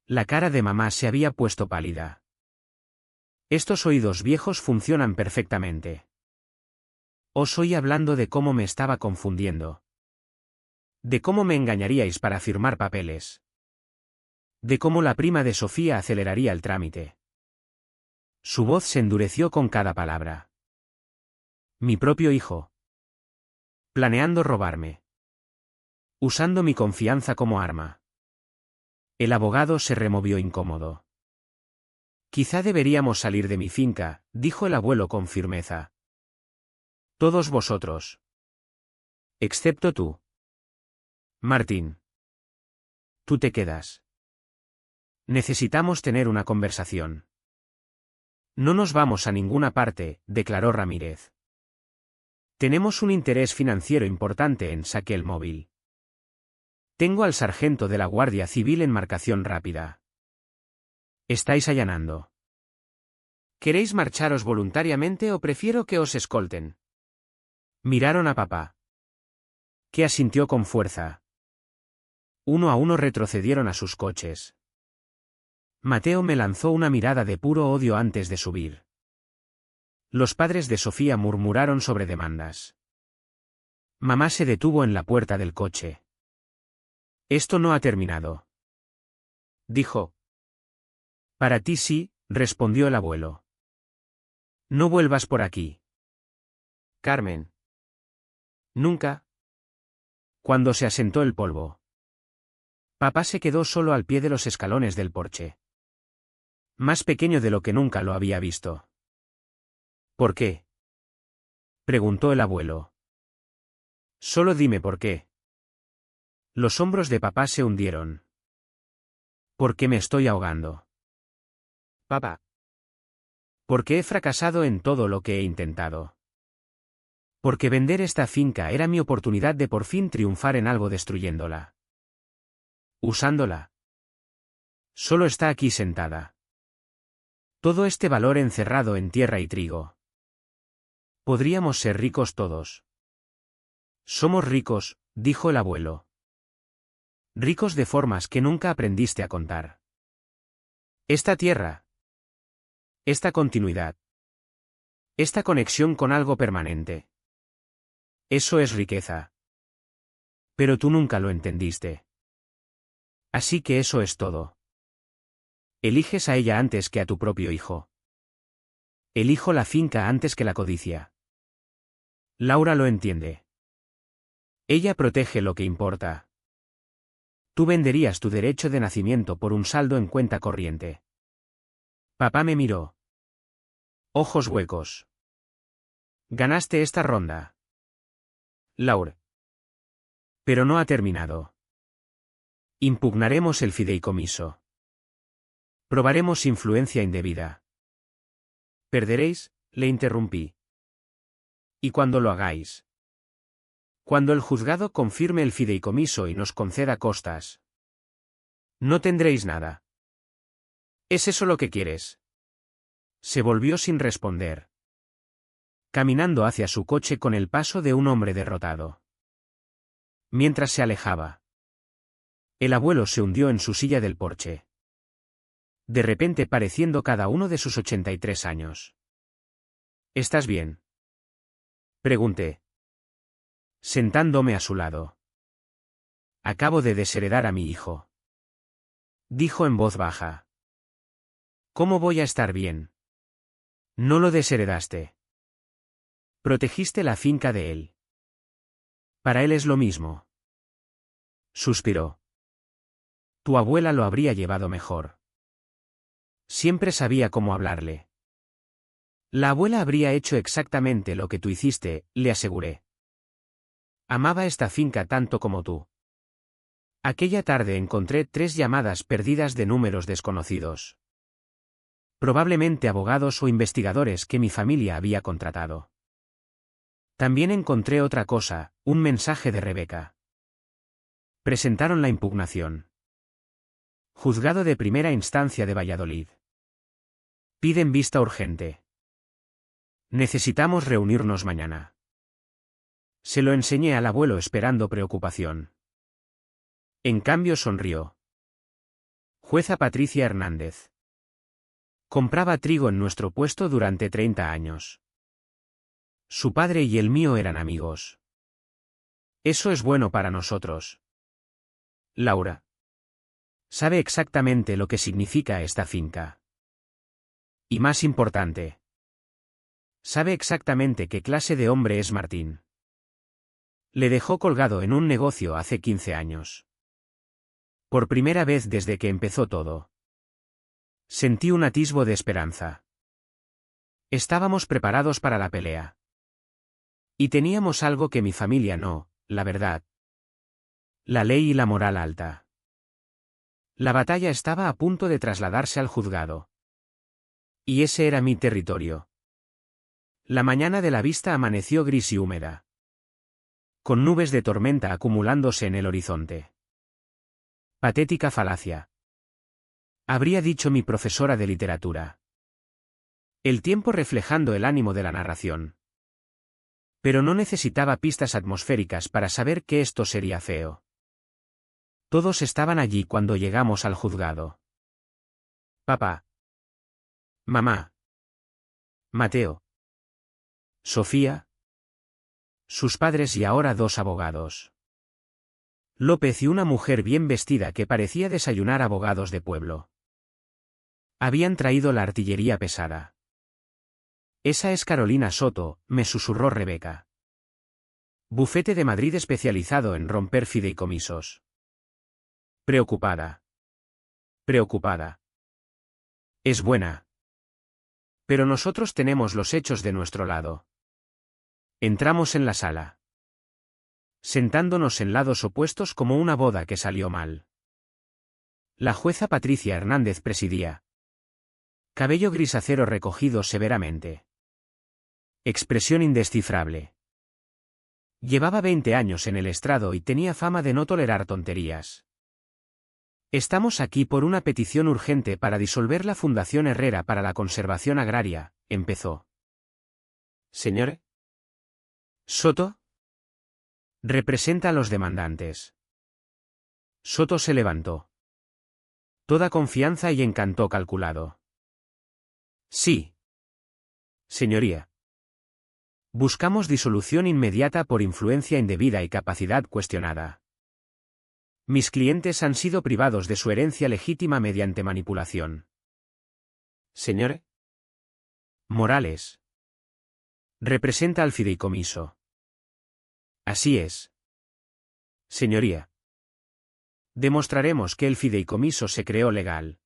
La cara de mamá se había puesto pálida. Estos oídos viejos funcionan perfectamente. Os oí hablando de cómo me estaba confundiendo. De cómo me engañaríais para firmar papeles. De cómo la prima de Sofía aceleraría el trámite. Su voz se endureció con cada palabra. Mi propio hijo. Planeando robarme. Usando mi confianza como arma. El abogado se removió incómodo. Quizá deberíamos salir de mi finca, dijo el abuelo con firmeza. Todos vosotros. Excepto tú. Martín. Tú te quedas. Necesitamos tener una conversación. No nos vamos a ninguna parte, declaró Ramírez. Tenemos un interés financiero importante en saque el móvil. Tengo al sargento de la Guardia Civil en marcación rápida. Estáis allanando. ¿Queréis marcharos voluntariamente o prefiero que os escolten? Miraron a papá. Que asintió con fuerza. Uno a uno retrocedieron a sus coches. Mateo me lanzó una mirada de puro odio antes de subir. Los padres de Sofía murmuraron sobre demandas. Mamá se detuvo en la puerta del coche. Esto no ha terminado. Dijo. Para ti sí, respondió el abuelo. No vuelvas por aquí. Carmen. Nunca. Cuando se asentó el polvo. Papá se quedó solo al pie de los escalones del porche. Más pequeño de lo que nunca lo había visto. ¿Por qué? Preguntó el abuelo. Solo dime por qué. Los hombros de papá se hundieron. ¿Por qué me estoy ahogando? Papá. Porque he fracasado en todo lo que he intentado. Porque vender esta finca era mi oportunidad de por fin triunfar en algo destruyéndola. Usándola. Solo está aquí sentada. Todo este valor encerrado en tierra y trigo. Podríamos ser ricos todos. Somos ricos, dijo el abuelo. Ricos de formas que nunca aprendiste a contar. Esta tierra. Esta continuidad. Esta conexión con algo permanente. Eso es riqueza. Pero tú nunca lo entendiste. Así que eso es todo. Eliges a ella antes que a tu propio hijo. Elijo la finca antes que la codicia. Laura lo entiende. Ella protege lo que importa. Tú venderías tu derecho de nacimiento por un saldo en cuenta corriente. Papá me miró. Ojos huecos. Ganaste esta ronda. Laura. Pero no ha terminado. Impugnaremos el fideicomiso. Probaremos influencia indebida. ¿Perderéis? Le interrumpí. ¿Y cuando lo hagáis? Cuando el juzgado confirme el fideicomiso y nos conceda costas. No tendréis nada. ¿Es eso lo que quieres? Se volvió sin responder. Caminando hacia su coche con el paso de un hombre derrotado. Mientras se alejaba. El abuelo se hundió en su silla del porche. De repente pareciendo cada uno de sus 83 años. ¿Estás bien? Pregunté. Sentándome a su lado. Acabo de desheredar a mi hijo. Dijo en voz baja. ¿Cómo voy a estar bien? No lo desheredaste. Protegiste la finca de él. Para él es lo mismo. Suspiró. Tu abuela lo habría llevado mejor. Siempre sabía cómo hablarle. La abuela habría hecho exactamente lo que tú hiciste, le aseguré. Amaba esta finca tanto como tú. Aquella tarde encontré 3 llamadas perdidas de números desconocidos. Probablemente abogados o investigadores que mi familia había contratado. También encontré otra cosa, un mensaje de Rebeca. Presentaron la impugnación. Juzgado de Primera Instancia de Valladolid. Piden vista urgente. Necesitamos reunirnos mañana. Se lo enseñé al abuelo esperando preocupación. En cambio sonrió. Jueza Patricia Hernández. Compraba trigo en nuestro puesto durante 30 años. Su padre y el mío eran amigos. Eso es bueno para nosotros. Laura. Sabe exactamente lo que significa esta finca. Y más importante. Sabe exactamente qué clase de hombre es Martín. Le dejó colgado en un negocio hace 15 años. Por primera vez desde que empezó todo. Sentí un atisbo de esperanza. Estábamos preparados para la pelea. Y teníamos algo que mi familia no, la verdad. La ley y la moral alta. La batalla estaba a punto de trasladarse al juzgado. Y ese era mi territorio. La mañana de la vista amaneció gris y húmeda. Con nubes de tormenta acumulándose en el horizonte. Patética falacia. Habría dicho mi profesora de literatura. El tiempo reflejando el ánimo de la narración. Pero no necesitaba pistas atmosféricas para saber que esto sería feo. Todos estaban allí cuando llegamos al juzgado. Papá. Mamá. Mateo. Sofía. Sus padres y ahora 2 abogados. López y una mujer bien vestida que parecía desayunar abogados de pueblo. Habían traído la artillería pesada. Esa es Carolina Soto, me susurró Rebeca. Bufete de Madrid especializado en romper fideicomisos. Preocupada. Preocupada. Es buena. Pero nosotros tenemos los hechos de nuestro lado. Entramos en la sala. Sentándonos en lados opuestos como una boda que salió mal. La jueza Patricia Hernández presidía. Cabello grisacero recogido severamente. Expresión indescifrable. Llevaba 20 años en el estrado y tenía fama de no tolerar tonterías. Estamos aquí por una petición urgente para disolver la Fundación Herrera para la Conservación Agraria, empezó. ¿Señor Soto? Representa a los demandantes. Soto se levantó. Toda confianza y encanto calculado. Sí. Señoría. Buscamos disolución inmediata por influencia indebida y capacidad cuestionada. Mis clientes han sido privados de su herencia legítima mediante manipulación. Señor Morales. Representa al fideicomiso. Así es. Señoría. Demostraremos que el fideicomiso se creó legal,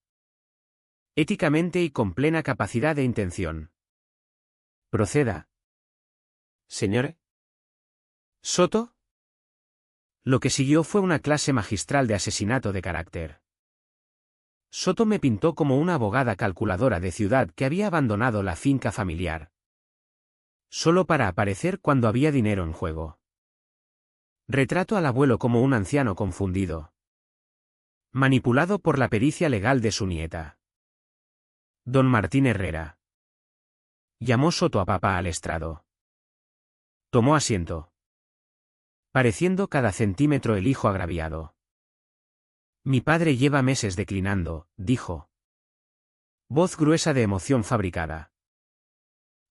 éticamente y con plena capacidad de intención. Proceda. Señor Soto. Lo que siguió fue una clase magistral de asesinato de carácter. Soto me pintó como una abogada calculadora de ciudad que había abandonado la finca familiar, solo para aparecer cuando había dinero en juego. Retrato al abuelo como un anciano confundido, manipulado por la pericia legal de su nieta. Don Martín Herrera. Llamó Soto a papá al estrado. Tomó asiento, pareciendo cada centímetro el hijo agraviado. Mi padre lleva meses declinando, dijo. Voz gruesa de emoción fabricada.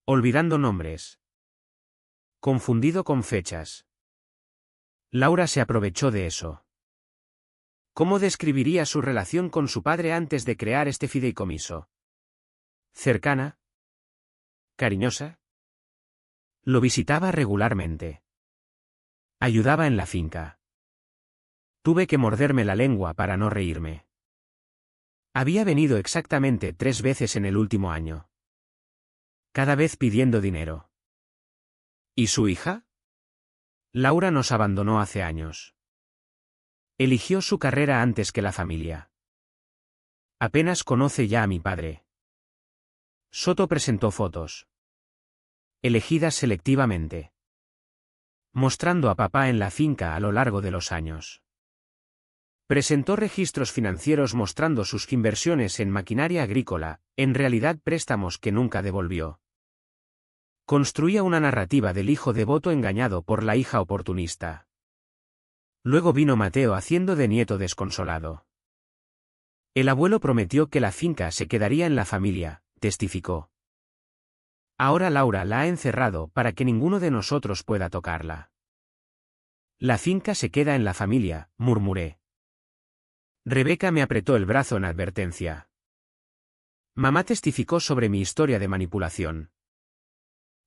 Olvidando nombres. Confundido con fechas. Laura se aprovechó de eso. ¿Cómo describiría su relación con su padre antes de crear este fideicomiso? ¿Cercana? ¿Cariñosa? Lo visitaba regularmente. Ayudaba en la finca. Tuve que morderme la lengua para no reírme. Había venido exactamente 3 veces en el último año. Cada vez pidiendo dinero. ¿Y su hija? Laura nos abandonó hace años. Eligió su carrera antes que la familia. Apenas conoce ya a mi padre. Soto presentó fotos. Elegidas selectivamente. Mostrando a papá en la finca a lo largo de los años. Presentó registros financieros mostrando sus inversiones en maquinaria agrícola, en realidad préstamos que nunca devolvió. Construía una narrativa del hijo devoto engañado por la hija oportunista. Luego vino Mateo haciendo de nieto desconsolado. El abuelo prometió que la finca se quedaría en la familia, testificó. Ahora Laura la ha encerrado para que ninguno de nosotros pueda tocarla. La finca se queda en la familia, murmuré. Rebeca me apretó el brazo en advertencia. Mamá testificó sobre mi historia de manipulación,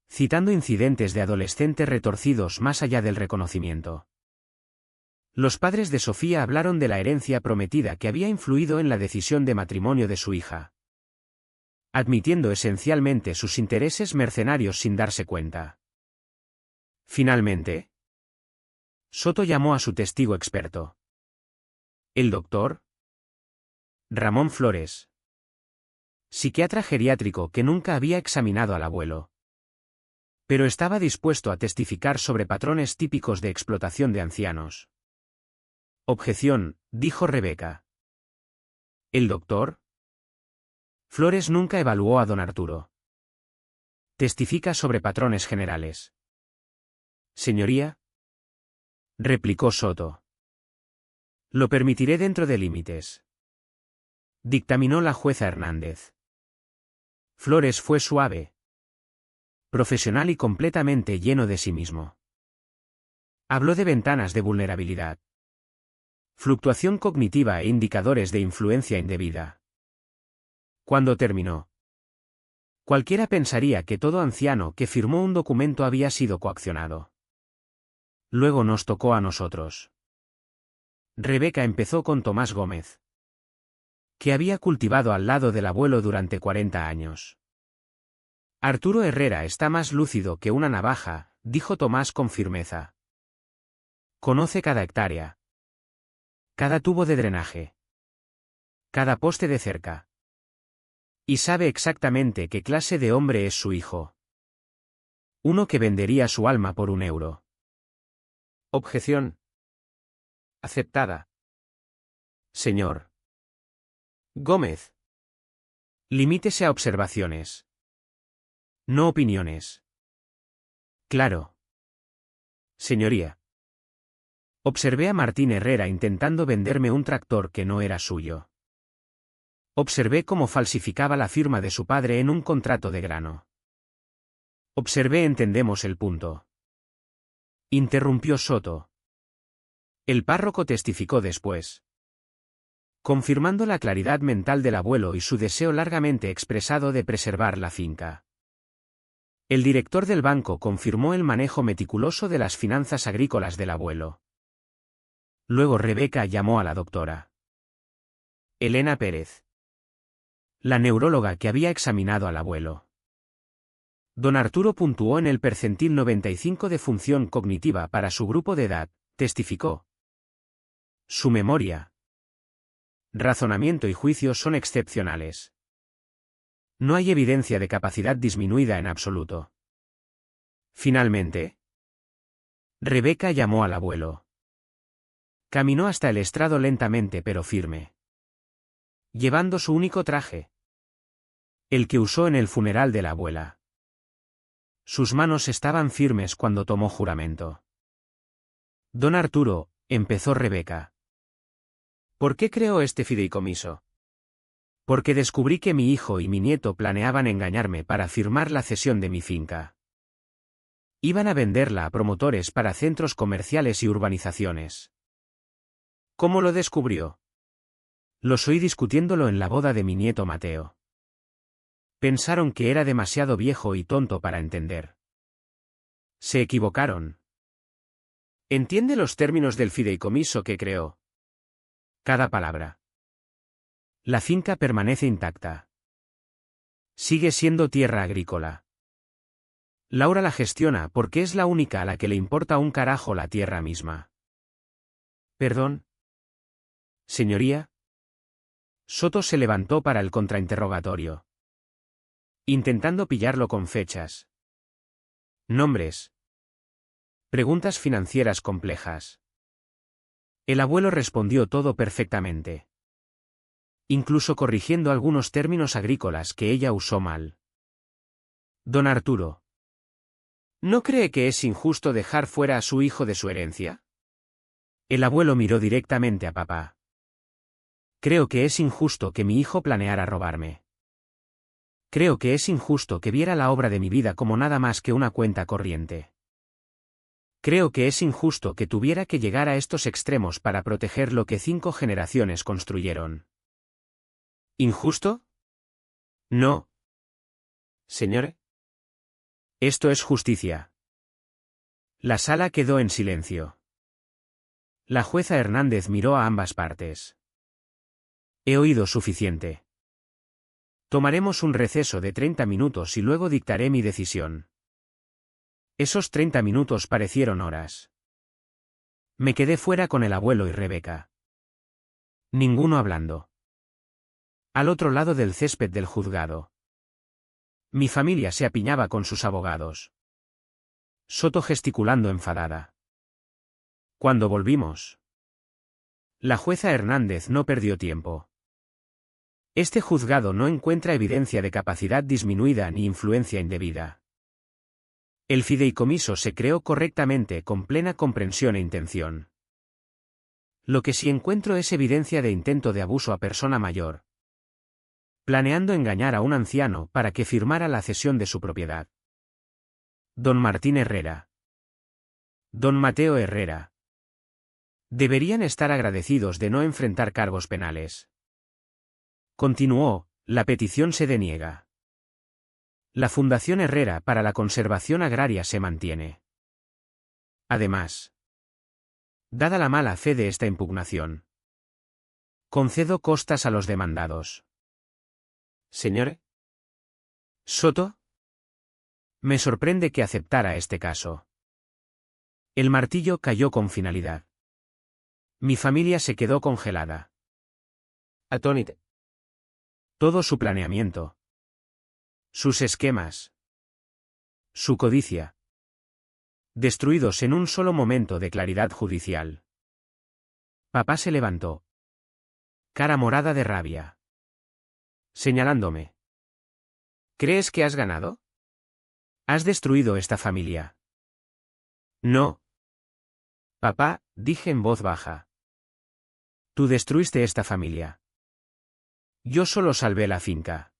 citando incidentes de adolescentes retorcidos más allá del reconocimiento. Los padres de Sofía hablaron de la herencia prometida que había influido en la decisión de matrimonio de su hija, admitiendo esencialmente sus intereses mercenarios sin darse cuenta. Finalmente, Soto llamó a su testigo experto. El doctor Ramón Flores, psiquiatra geriátrico que nunca había examinado al abuelo, pero estaba dispuesto a testificar sobre patrones típicos de explotación de ancianos. Objeción, dijo Rebeca. ¿El doctor Flores nunca evaluó a don Arturo? Testifica sobre patrones generales. Señoría, replicó Soto. Lo permitiré dentro de límites, dictaminó la jueza Hernández. Flores fue suave, profesional y completamente lleno de sí mismo. Habló de ventanas de vulnerabilidad, fluctuación cognitiva e indicadores de influencia indebida. Cuando terminó, cualquiera pensaría que todo anciano que firmó un documento había sido coaccionado. Luego nos tocó a nosotros. Rebeca empezó con Tomás Gómez, que había cultivado al lado del abuelo durante 40 años. Arturo Herrera está más lúcido que una navaja, dijo Tomás con firmeza. Conoce cada hectárea, cada tubo de drenaje, cada poste de cerca. Y sabe exactamente qué clase de hombre es su hijo. Uno que vendería su alma por 1 euro. Objeción. Aceptada. Señor Gómez. Limítese a observaciones, no opiniones. Claro. Señoría. Observé a Martín Herrera intentando venderme un tractor que no era suyo. Observé cómo falsificaba la firma de su padre en un contrato de grano. Observé, entendemos el punto. Interrumpió Soto. El párroco testificó después, confirmando la claridad mental del abuelo y su deseo largamente expresado de preservar la finca. El director del banco confirmó el manejo meticuloso de las finanzas agrícolas del abuelo. Luego Rebeca llamó a la doctora Elena Pérez, la neuróloga que había examinado al abuelo. Don Arturo puntuó en el percentil 95 de función cognitiva para su grupo de edad, testificó. Su memoria, razonamiento y juicio son excepcionales. No hay evidencia de capacidad disminuida en absoluto. Finalmente, Rebeca llamó al abuelo. Caminó hasta el estrado lentamente pero firme, llevando su único traje, el que usó en el funeral de la abuela. Sus manos estaban firmes cuando tomó juramento. Don Arturo, empezó Rebeca. ¿Por qué creó este fideicomiso? Porque descubrí que mi hijo y mi nieto planeaban engañarme para firmar la cesión de mi finca. Iban a venderla a promotores para centros comerciales y urbanizaciones. ¿Cómo lo descubrió? Los oí discutiéndolo en la boda de mi nieto Mateo. Pensaron que era demasiado viejo y tonto para entender. Se equivocaron. ¿Entiende los términos del fideicomiso que creó? Cada palabra. La finca permanece intacta. Sigue siendo tierra agrícola. Laura la gestiona porque es la única a la que le importa un carajo la tierra misma. ¿Perdón? Señoría. Soto se levantó para el contrainterrogatorio, intentando pillarlo con fechas, nombres, preguntas financieras complejas. El abuelo respondió todo perfectamente, incluso corrigiendo algunos términos agrícolas que ella usó mal. Don Arturo, ¿no cree que es injusto dejar fuera a su hijo de su herencia? El abuelo miró directamente a papá. Creo que es injusto que mi hijo planeara robarme. Creo que es injusto que viera la obra de mi vida como nada más que una cuenta corriente. Creo que es injusto que tuviera que llegar a estos extremos para proteger lo que 5 generaciones construyeron. ¿Injusto? No. Señor. Esto es justicia. La sala quedó en silencio. La jueza Hernández miró a ambas partes. He oído suficiente. Tomaremos un receso de 30 minutos y luego dictaré mi decisión. Esos 30 minutos parecieron horas. Me quedé fuera con el abuelo y Rebeca. Ninguno hablando. Al otro lado del césped del juzgado. Mi familia se apiñaba con sus abogados. Soto gesticulando enfadada. Cuando volvimos, la jueza Hernández no perdió tiempo. Este juzgado no encuentra evidencia de capacidad disminuida ni influencia indebida. El fideicomiso se creó correctamente con plena comprensión e intención. Lo que sí encuentro es evidencia de intento de abuso a persona mayor, planeando engañar a un anciano para que firmara la cesión de su propiedad. Don Martín Herrera. Don Mateo Herrera. Deberían estar agradecidos de no enfrentar cargos penales. Continuó, la petición se deniega. La Fundación Herrera para la Conservación Agraria se mantiene. Además, dada la mala fe de esta impugnación, concedo costas a los demandados. Señor Soto. Me sorprende que aceptara este caso. El martillo cayó con finalidad. Mi familia se quedó congelada. Atónita. Todo su planeamiento. Sus esquemas. Su codicia. Destruidos en un solo momento de claridad judicial. Papá se levantó. Cara morada de rabia. Señalándome. ¿Crees que has ganado? Has destruido esta familia. No. Papá, dije en voz baja. Tú destruiste esta familia. Yo solo salvé la finca.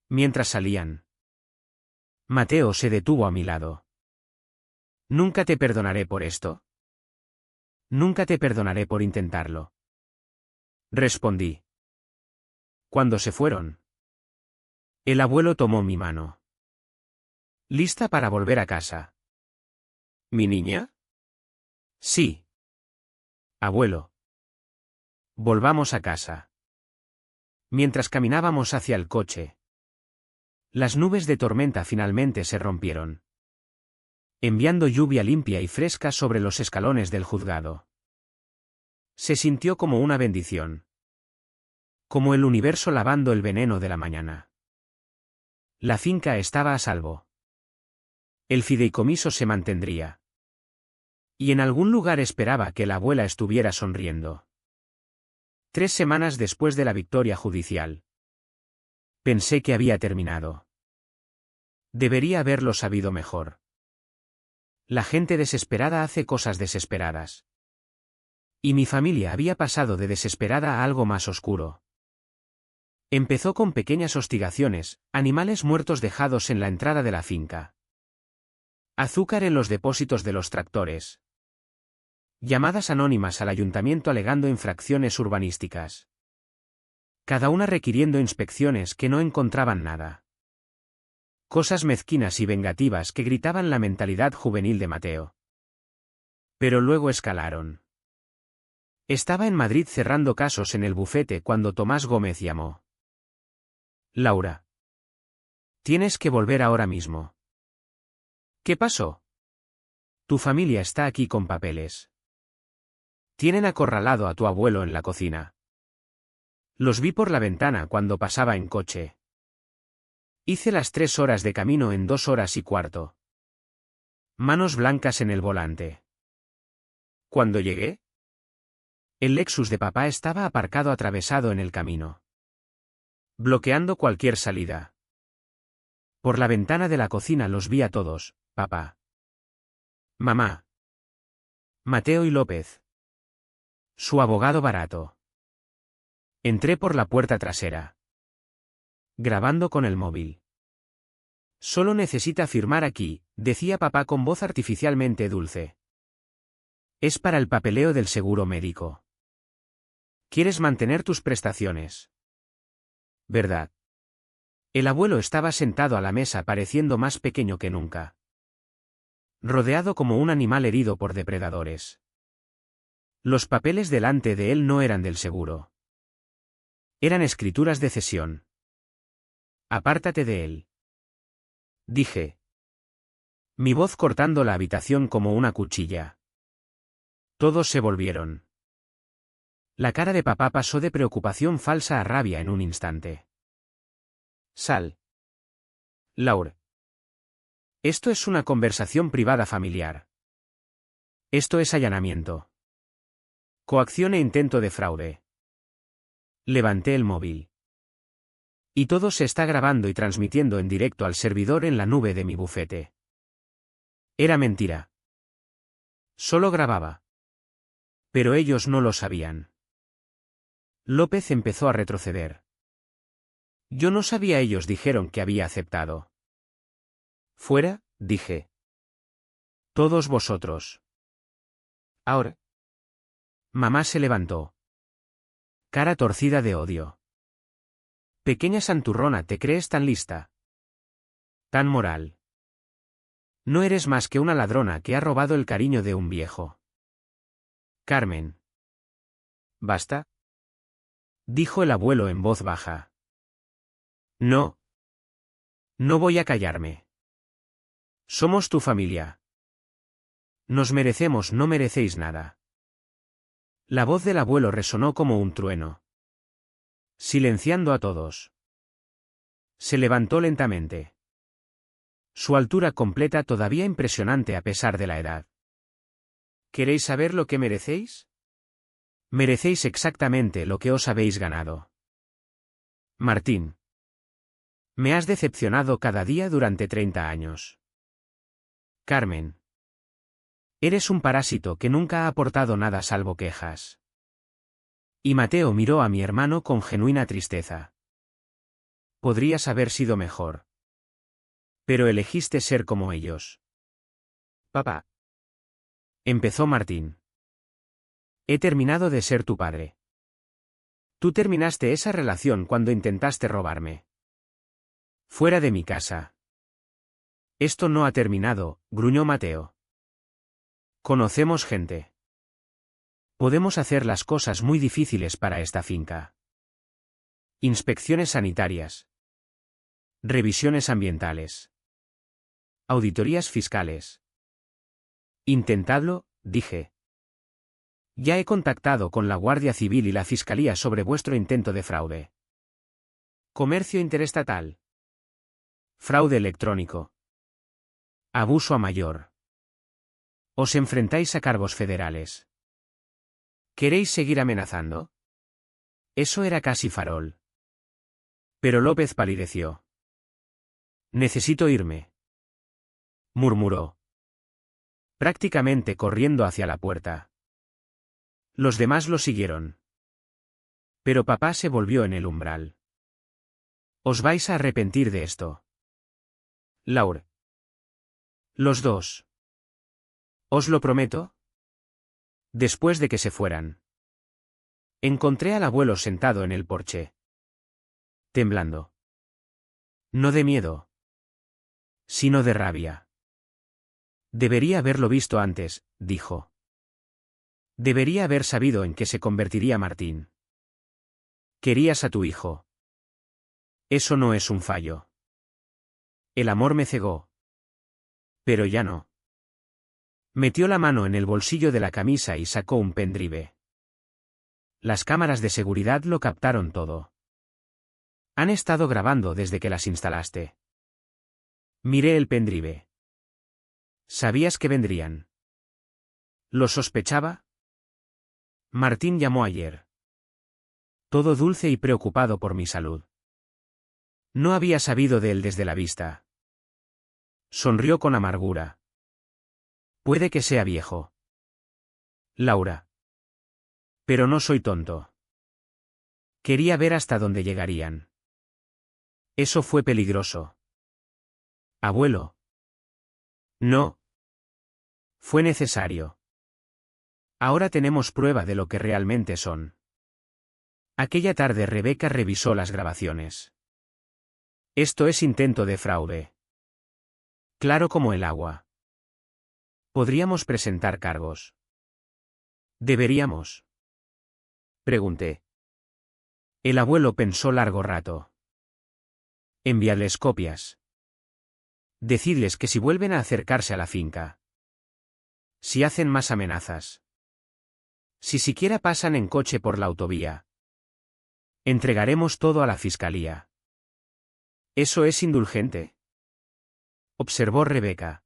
Mientras salían, Mateo se detuvo a mi lado. Nunca te perdonaré por esto. Nunca te perdonaré por intentarlo. Respondí. Cuando se fueron, el abuelo tomó mi mano. ¿Lista para volver a casa? ¿Mi niña? Sí. Abuelo. Volvamos a casa. Mientras caminábamos hacia el coche, las nubes de tormenta finalmente se rompieron, enviando lluvia limpia y fresca sobre los escalones del juzgado. Se sintió como una bendición. Como el universo lavando el veneno de la mañana. La finca estaba a salvo. El fideicomiso se mantendría. Y en algún lugar esperaba que la abuela estuviera sonriendo. 3 semanas después de la victoria judicial. Pensé que había terminado. Debería haberlo sabido mejor. La gente desesperada hace cosas desesperadas. Y mi familia había pasado de desesperada a algo más oscuro. Empezó con pequeñas hostigaciones, animales muertos dejados en la entrada de la finca. Azúcar en los depósitos de los tractores. Llamadas anónimas al ayuntamiento alegando infracciones urbanísticas. Cada una requiriendo inspecciones que no encontraban nada. Cosas mezquinas y vengativas que gritaban la mentalidad juvenil de Mateo. Pero luego escalaron. Estaba en Madrid cerrando casos en el bufete cuando Tomás Gómez llamó. Laura. Tienes que volver ahora mismo. ¿Qué pasó? Tu familia está aquí con papeles. Tienen acorralado a tu abuelo en la cocina. Los vi por la ventana cuando pasaba en coche. Hice las 3 horas de camino en 2 horas y cuarto. Manos blancas en el volante. Cuando llegué, el Lexus de papá estaba aparcado atravesado en el camino, bloqueando cualquier salida. Por la ventana de la cocina los vi a todos, papá, mamá, Mateo y López, su abogado barato. Entré por la puerta trasera, grabando con el móvil. Solo necesita firmar aquí, decía papá con voz artificialmente dulce. Es para el papeleo del seguro médico. ¿Quieres mantener tus prestaciones? ¿Verdad? El abuelo estaba sentado a la mesa pareciendo más pequeño que nunca. Rodeado como un animal herido por depredadores. Los papeles delante de él no eran del seguro. Eran escrituras de cesión. Apártate de él. Dije. Mi voz cortando la habitación como una cuchilla. Todos se volvieron. La cara de papá pasó de preocupación falsa a rabia en un instante. Sal. Laura. Esto es una conversación privada familiar. Esto es allanamiento. Coacción e intento de fraude. Levanté el móvil. Y todo se está grabando y transmitiendo en directo al servidor en la nube de mi bufete. Era mentira. Solo grababa. Pero ellos no lo sabían. López empezó a retroceder. Yo no sabía, ellos dijeron que había aceptado. Fuera, dije. Todos vosotros. Ahora. Mamá se levantó. Cara torcida de odio. Pequeña santurrona, ¿te crees tan lista? Tan moral. No eres más que una ladrona que ha robado el cariño de un viejo. Carmen. ¿Basta? Dijo el abuelo en voz baja. No. No voy a callarme. Somos tu familia. Nos merecemos, no merecéis nada. La voz del abuelo resonó como un trueno, silenciando a todos. Se levantó lentamente. Su altura completa todavía impresionante a pesar de la edad. ¿Queréis saber lo que merecéis? Merecéis exactamente lo que os habéis ganado. Martín. Me has decepcionado cada día durante 30 años. Carmen. Eres un parásito que nunca ha aportado nada salvo quejas. Y Mateo miró a mi hermano con genuina tristeza. Podrías haber sido mejor. Pero elegiste ser como ellos. Papá. Empezó Martín. He terminado de ser tu padre. Tú terminaste esa relación cuando intentaste robarme. Fuera de mi casa. Esto no ha terminado, gruñó Mateo. Conocemos gente. Podemos hacer las cosas muy difíciles para esta finca. Inspecciones sanitarias. Revisiones ambientales. Auditorías fiscales. Intentadlo, dije. Ya he contactado con la Guardia Civil y la Fiscalía sobre vuestro intento de fraude. Comercio interestatal. Fraude electrónico. Abuso a mayor. Os enfrentáis a cargos federales. ¿Queréis seguir amenazando? Eso era casi farol. Pero López palideció. Necesito irme, murmuró, prácticamente corriendo hacia la puerta. Los demás lo siguieron. Pero papá se volvió en el umbral. Os vais a arrepentir de esto. Laure. Los dos. Os lo prometo. Después de que se fueran, encontré al abuelo sentado en el porche, temblando. No de miedo, sino de rabia. Debería haberlo visto antes, dijo. Debería haber sabido en qué se convertiría Martín. Querías a tu hijo. Eso no es un fallo. El amor me cegó. Pero ya no. Metió la mano en el bolsillo de la camisa y sacó un pendrive. Las cámaras de seguridad lo captaron todo. Han estado grabando desde que las instalaste. Miré el pendrive. ¿Sabías que vendrían? ¿Lo sospechaba? Martín llamó ayer. Todo dulce y preocupado por mi salud. No había sabido de él desde la vista. Sonrió con amargura. Puede que sea viejo. Laura. Pero no soy tonto. Quería ver hasta dónde llegarían. Eso fue peligroso. Abuelo. No. Fue necesario. Ahora tenemos prueba de lo que realmente son. Aquella tarde Rebeca revisó las grabaciones. Esto es intento de fraude. Claro como el agua. ¿Podríamos presentar cargos? ¿Deberíamos? Pregunté. El abuelo pensó largo rato. Enviadles copias. Decidles que si vuelven a acercarse a la finca. Si hacen más amenazas. Si siquiera pasan en coche por la autovía. Entregaremos todo a la fiscalía. ¿Eso es indulgente?, observó Rebeca.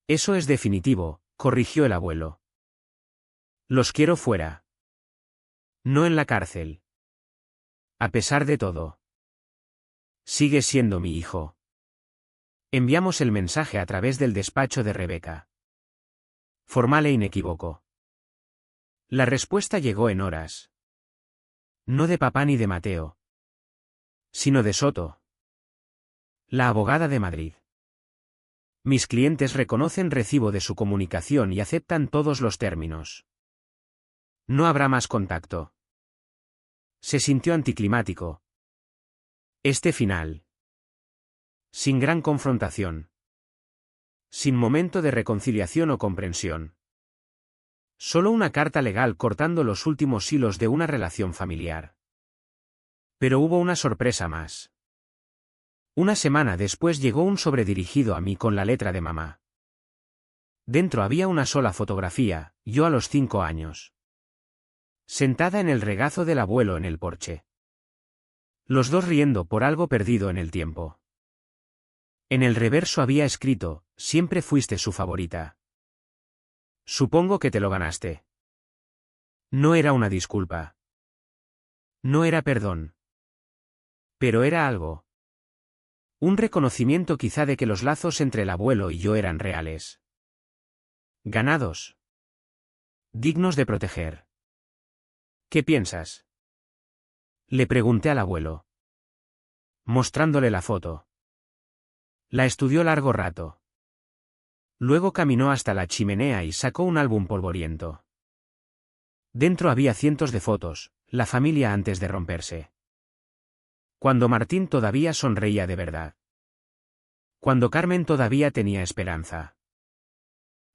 Eso es definitivo, corrigió el abuelo. Los quiero fuera. No en la cárcel. A pesar de todo. Sigue siendo mi hijo. Enviamos el mensaje a través del despacho de Rebeca. Formal e inequívoco. La respuesta llegó en horas. No de papá ni de Mateo. Sino de Soto, la abogada de Madrid. Mis clientes reconocen recibo de su comunicación y aceptan todos los términos. No habrá más contacto. Se sintió anticlimático. Este final. Sin gran confrontación. Sin momento de reconciliación o comprensión. Solo una carta legal cortando los últimos hilos de una relación familiar. Pero hubo una sorpresa más. Una semana después llegó un sobre dirigido a mí con la letra de mamá. Dentro había una sola fotografía, yo a los 5 años. Sentada en el regazo del abuelo en el porche. Los dos riendo por algo perdido en el tiempo. En el reverso había escrito, siempre fuiste su favorita. Supongo que te lo ganaste. No era una disculpa. No era perdón. Pero era algo. Un reconocimiento quizá de que los lazos entre el abuelo y yo eran reales. Ganados. Dignos de proteger. ¿Qué piensas? Le pregunté al abuelo, mostrándole la foto. La estudió largo rato. Luego caminó hasta la chimenea y sacó un álbum polvoriento. Dentro había cientos de fotos, la familia antes de romperse. Cuando Martín todavía sonreía de verdad. Cuando Carmen todavía tenía esperanza.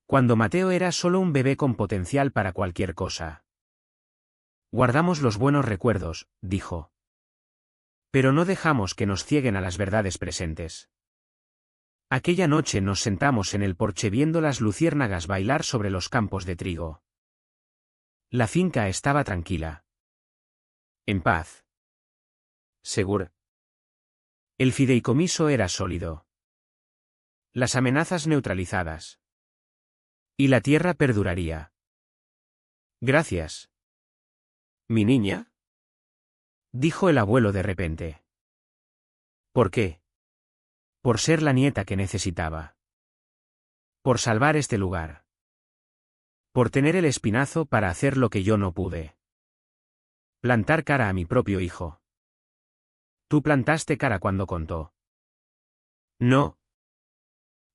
Cuando Mateo era solo un bebé con potencial para cualquier cosa. Guardamos los buenos recuerdos, dijo. Pero no dejamos que nos cieguen a las verdades presentes. Aquella noche nos sentamos en el porche viendo las luciérnagas bailar sobre los campos de trigo. La finca estaba tranquila. En paz. Segura. El fideicomiso era sólido. Las amenazas neutralizadas. Y la tierra perduraría. Gracias. ¿Mi niña? Dijo el abuelo de repente. ¿Por qué? Por ser la nieta que necesitaba. Por salvar este lugar. Por tener el espinazo para hacer lo que yo no pude. Plantar cara a mi propio hijo. Tú plantaste cara cuando contó. No.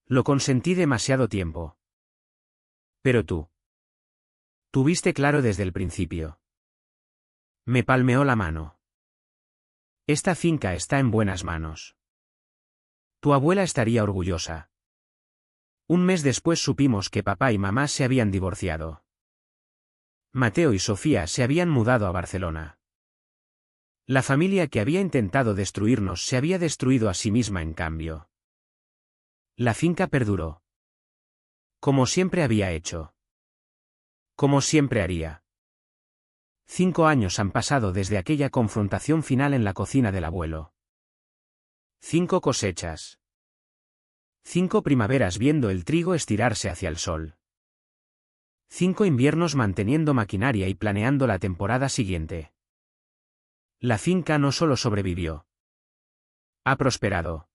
Lo consentí demasiado tiempo. Pero tú. Tuviste claro desde el principio. Me palmeó la mano. Esta finca está en buenas manos. Tu abuela estaría orgullosa. Un mes después supimos que papá y mamá se habían divorciado. Mateo y Sofía se habían mudado a Barcelona. La familia que había intentado destruirnos se había destruido a sí misma en cambio. La finca perduró. Como siempre había hecho. Como siempre haría. 5 años han pasado desde aquella confrontación final en la cocina del abuelo. 5 cosechas. 5 primaveras viendo el trigo estirarse hacia el sol. 5 inviernos manteniendo maquinaria y planeando la temporada siguiente. La finca no solo sobrevivió. Ha prosperado.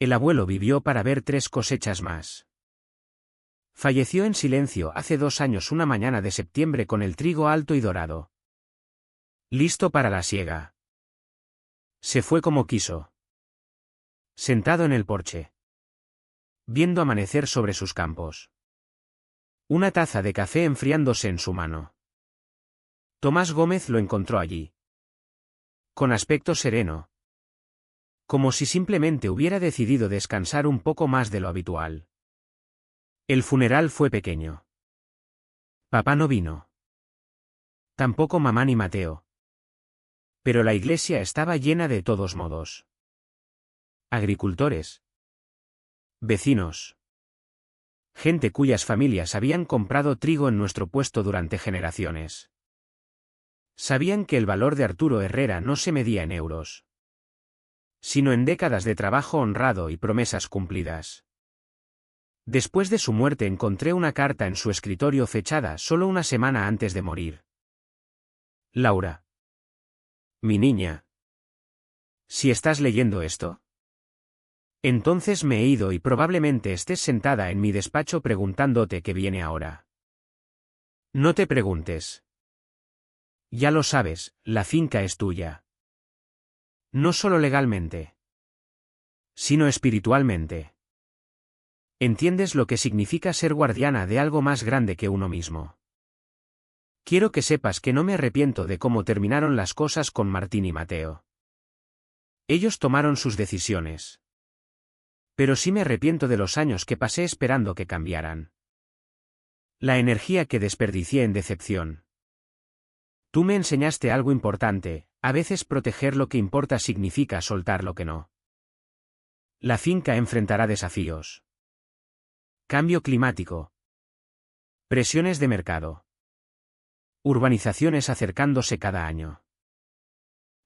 El abuelo vivió para ver 3 cosechas más. Falleció en silencio hace 2 años una mañana de septiembre con el trigo alto y dorado. Listo para la siega. Se fue como quiso. Sentado en el porche. Viendo amanecer sobre sus campos. Una taza de café enfriándose en su mano. Tomás Gómez lo encontró allí. Con aspecto sereno. Como si simplemente hubiera decidido descansar un poco más de lo habitual. El funeral fue pequeño. Papá no vino. Tampoco mamá ni Mateo. Pero la iglesia estaba llena de todos modos. Agricultores. Vecinos. Gente cuyas familias habían comprado trigo en nuestro puesto durante generaciones. Sabían que el valor de Arturo Herrera no se medía en euros, sino en décadas de trabajo honrado y promesas cumplidas. Después de su muerte encontré una carta en su escritorio fechada solo una semana antes de morir. Laura. Mi niña. Si estás leyendo esto, entonces me he ido y probablemente estés sentada en mi despacho preguntándote qué viene ahora. No te preguntes. Ya lo sabes, la finca es tuya. No solo legalmente, sino espiritualmente. ¿Entiendes lo que significa ser guardiana de algo más grande que uno mismo? Quiero que sepas que no me arrepiento de cómo terminaron las cosas con Martín y Mateo. Ellos tomaron sus decisiones. Pero sí me arrepiento de los años que pasé esperando que cambiaran. La energía que desperdicié en decepción. Tú me enseñaste algo importante, a veces proteger lo que importa significa soltar lo que no. La finca enfrentará desafíos. Cambio climático. Presiones de mercado. Urbanizaciones acercándose cada año.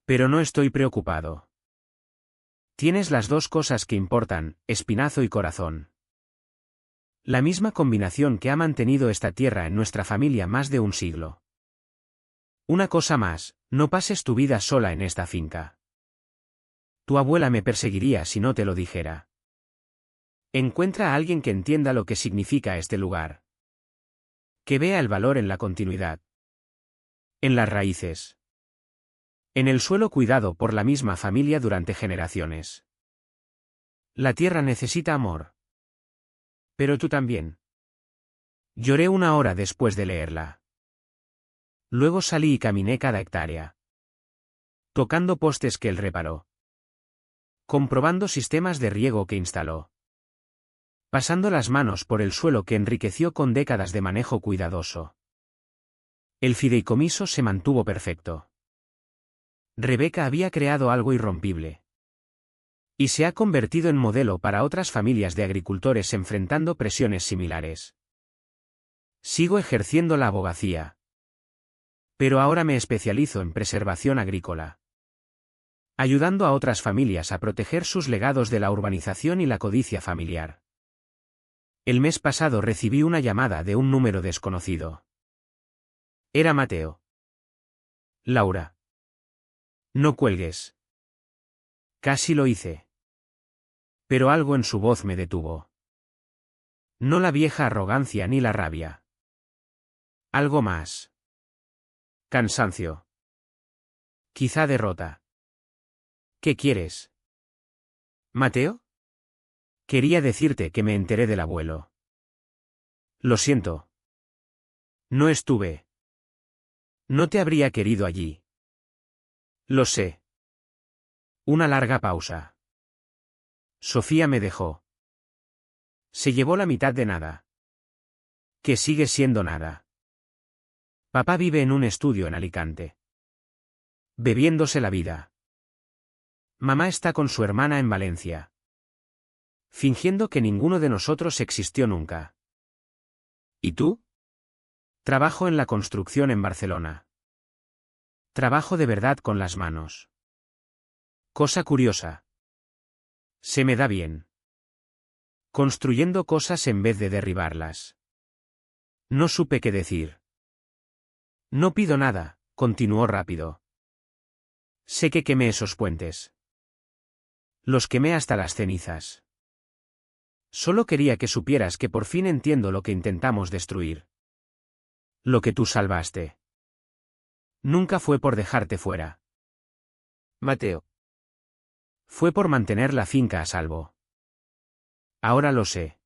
Pero no estoy preocupado. Tienes las 2 cosas que importan, espinazo y corazón. La misma combinación que ha mantenido esta tierra en nuestra familia más de un siglo. Una cosa más, no pases tu vida sola en esta finca. Tu abuela me perseguiría si no te lo dijera. Encuentra a alguien que entienda lo que significa este lugar. Que vea el valor en la continuidad. En las raíces. En el suelo cuidado por la misma familia durante generaciones. La tierra necesita amor. Pero tú también. Lloré 1 hora después de leerla. Luego salí y caminé cada hectárea. Tocando postes que él reparó. Comprobando sistemas de riego que instaló. Pasando las manos por el suelo que enriqueció con décadas de manejo cuidadoso. El fideicomiso se mantuvo perfecto. Rebeca había creado algo irrompible. Y se ha convertido en modelo para otras familias de agricultores enfrentando presiones similares. Sigo ejerciendo la abogacía. Pero ahora me especializo en preservación agrícola. Ayudando a otras familias a proteger sus legados de la urbanización y la codicia familiar. El mes pasado recibí una llamada de un número desconocido. Era Mateo. Laura. No cuelgues. Casi lo hice. Pero algo en su voz me detuvo. No la vieja arrogancia ni la rabia. Algo más. Cansancio. Quizá derrota. ¿Qué quieres? ¿Mateo? Quería decirte que me enteré del abuelo. Lo siento. No estuve. No te habría querido allí. Lo sé. Una larga pausa. Sofía me dejó. Se llevó la mitad de nada. Que sigue siendo nada. Papá vive en un estudio en Alicante. Bebiéndose la vida. Mamá está con su hermana en Valencia. Fingiendo que ninguno de nosotros existió nunca. ¿Y tú? Trabajo en la construcción en Barcelona. Trabajo de verdad con las manos. Cosa curiosa. Se me da bien. Construyendo cosas en vez de derribarlas. No supe qué decir. No pido nada, continuó rápido. Sé que quemé esos puentes. Los quemé hasta las cenizas. Solo quería que supieras que por fin entiendo lo que intentamos destruir. Lo que tú salvaste. Nunca fue por dejarte fuera. Mateo. Fue por mantener la finca a salvo. Ahora lo sé.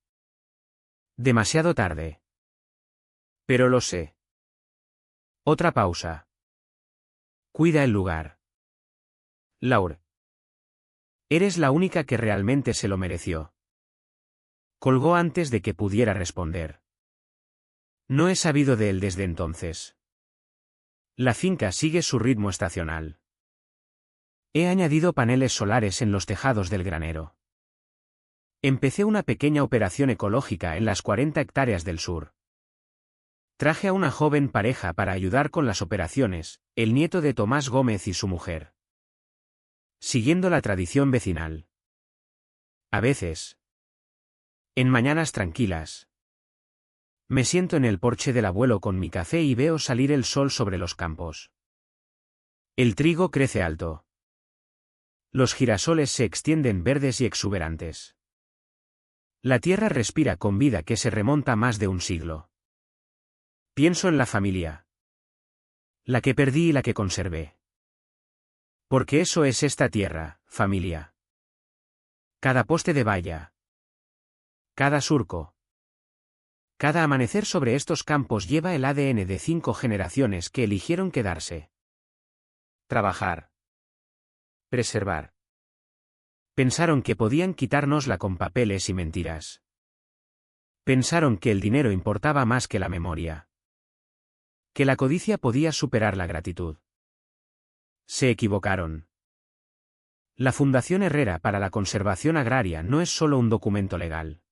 Demasiado tarde. Pero lo sé. Otra pausa. Cuida el lugar. Laura. Eres la única que realmente se lo mereció. Colgó antes de que pudiera responder. No he sabido de él desde entonces. La finca sigue su ritmo estacional. He añadido paneles solares en los tejados del granero. Empecé una pequeña operación ecológica en las 40 hectáreas del sur. Traje a una joven pareja para ayudar con las operaciones, el nieto de Tomás Gómez y su mujer. Siguiendo la tradición vecinal. A veces. En mañanas tranquilas. Me siento en el porche del abuelo con mi café y veo salir el sol sobre los campos. El trigo crece alto. Los girasoles se extienden verdes y exuberantes. La tierra respira con vida que se remonta más de un siglo. Pienso en la familia. La que perdí y la que conservé. Porque eso es esta tierra, familia. Cada poste de valla. Cada surco. Cada amanecer sobre estos campos lleva el ADN de 5 generaciones que eligieron quedarse. Trabajar. Preservar. Pensaron que podían quitárnosla con papeles y mentiras. Pensaron que el dinero importaba más que la memoria. Que la codicia podía superar la gratitud. Se equivocaron. La Fundación Herrera para la Conservación Agraria no es solo un documento legal.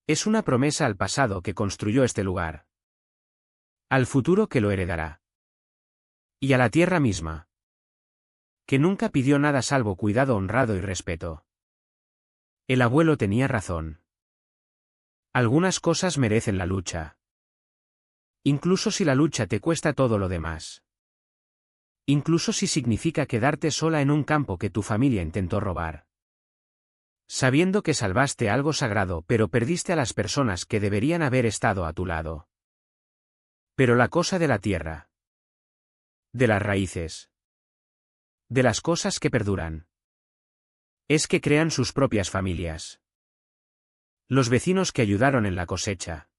Es una promesa al pasado que construyó este lugar. Al futuro que lo heredará. Y a la tierra misma. Que nunca pidió nada salvo cuidado honrado y respeto. El abuelo tenía razón. Algunas cosas merecen la lucha. Incluso si la lucha te cuesta todo lo demás. Incluso si significa quedarte sola en un campo que tu familia intentó robar. Sabiendo que salvaste algo sagrado pero perdiste a las personas que deberían haber estado a tu lado. Pero la cosa de la tierra. De las raíces. De las cosas que perduran. Es que crean sus propias familias. Los vecinos que ayudaron en la cosecha.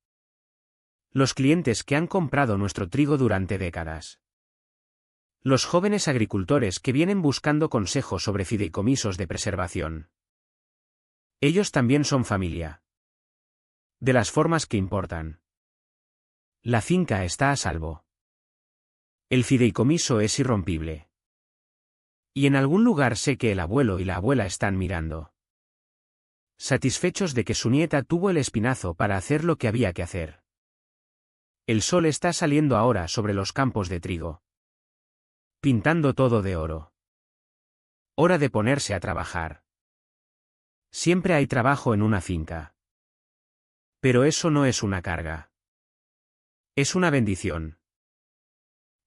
Los clientes que han comprado nuestro trigo durante décadas. Los jóvenes agricultores que vienen buscando consejos sobre fideicomisos de preservación. Ellos también son familia. De las formas que importan. La finca está a salvo. El fideicomiso es irrompible. Y en algún lugar sé que el abuelo y la abuela están mirando. Satisfechos de que su nieta tuvo el espinazo para hacer lo que había que hacer. El sol está saliendo ahora sobre los campos de trigo. Pintando todo de oro. Hora de ponerse a trabajar. Siempre hay trabajo en una finca. Pero eso no es una carga. Es una bendición.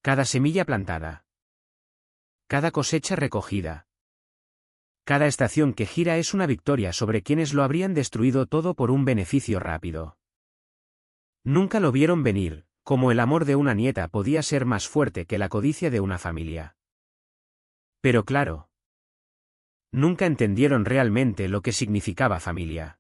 Cada semilla plantada. Cada cosecha recogida. Cada estación que gira es una victoria sobre quienes lo habrían destruido todo por un beneficio rápido. Nunca lo vieron venir, como el amor de una nieta podía ser más fuerte que la codicia de una familia. Pero claro. Nunca entendieron realmente lo que significaba familia.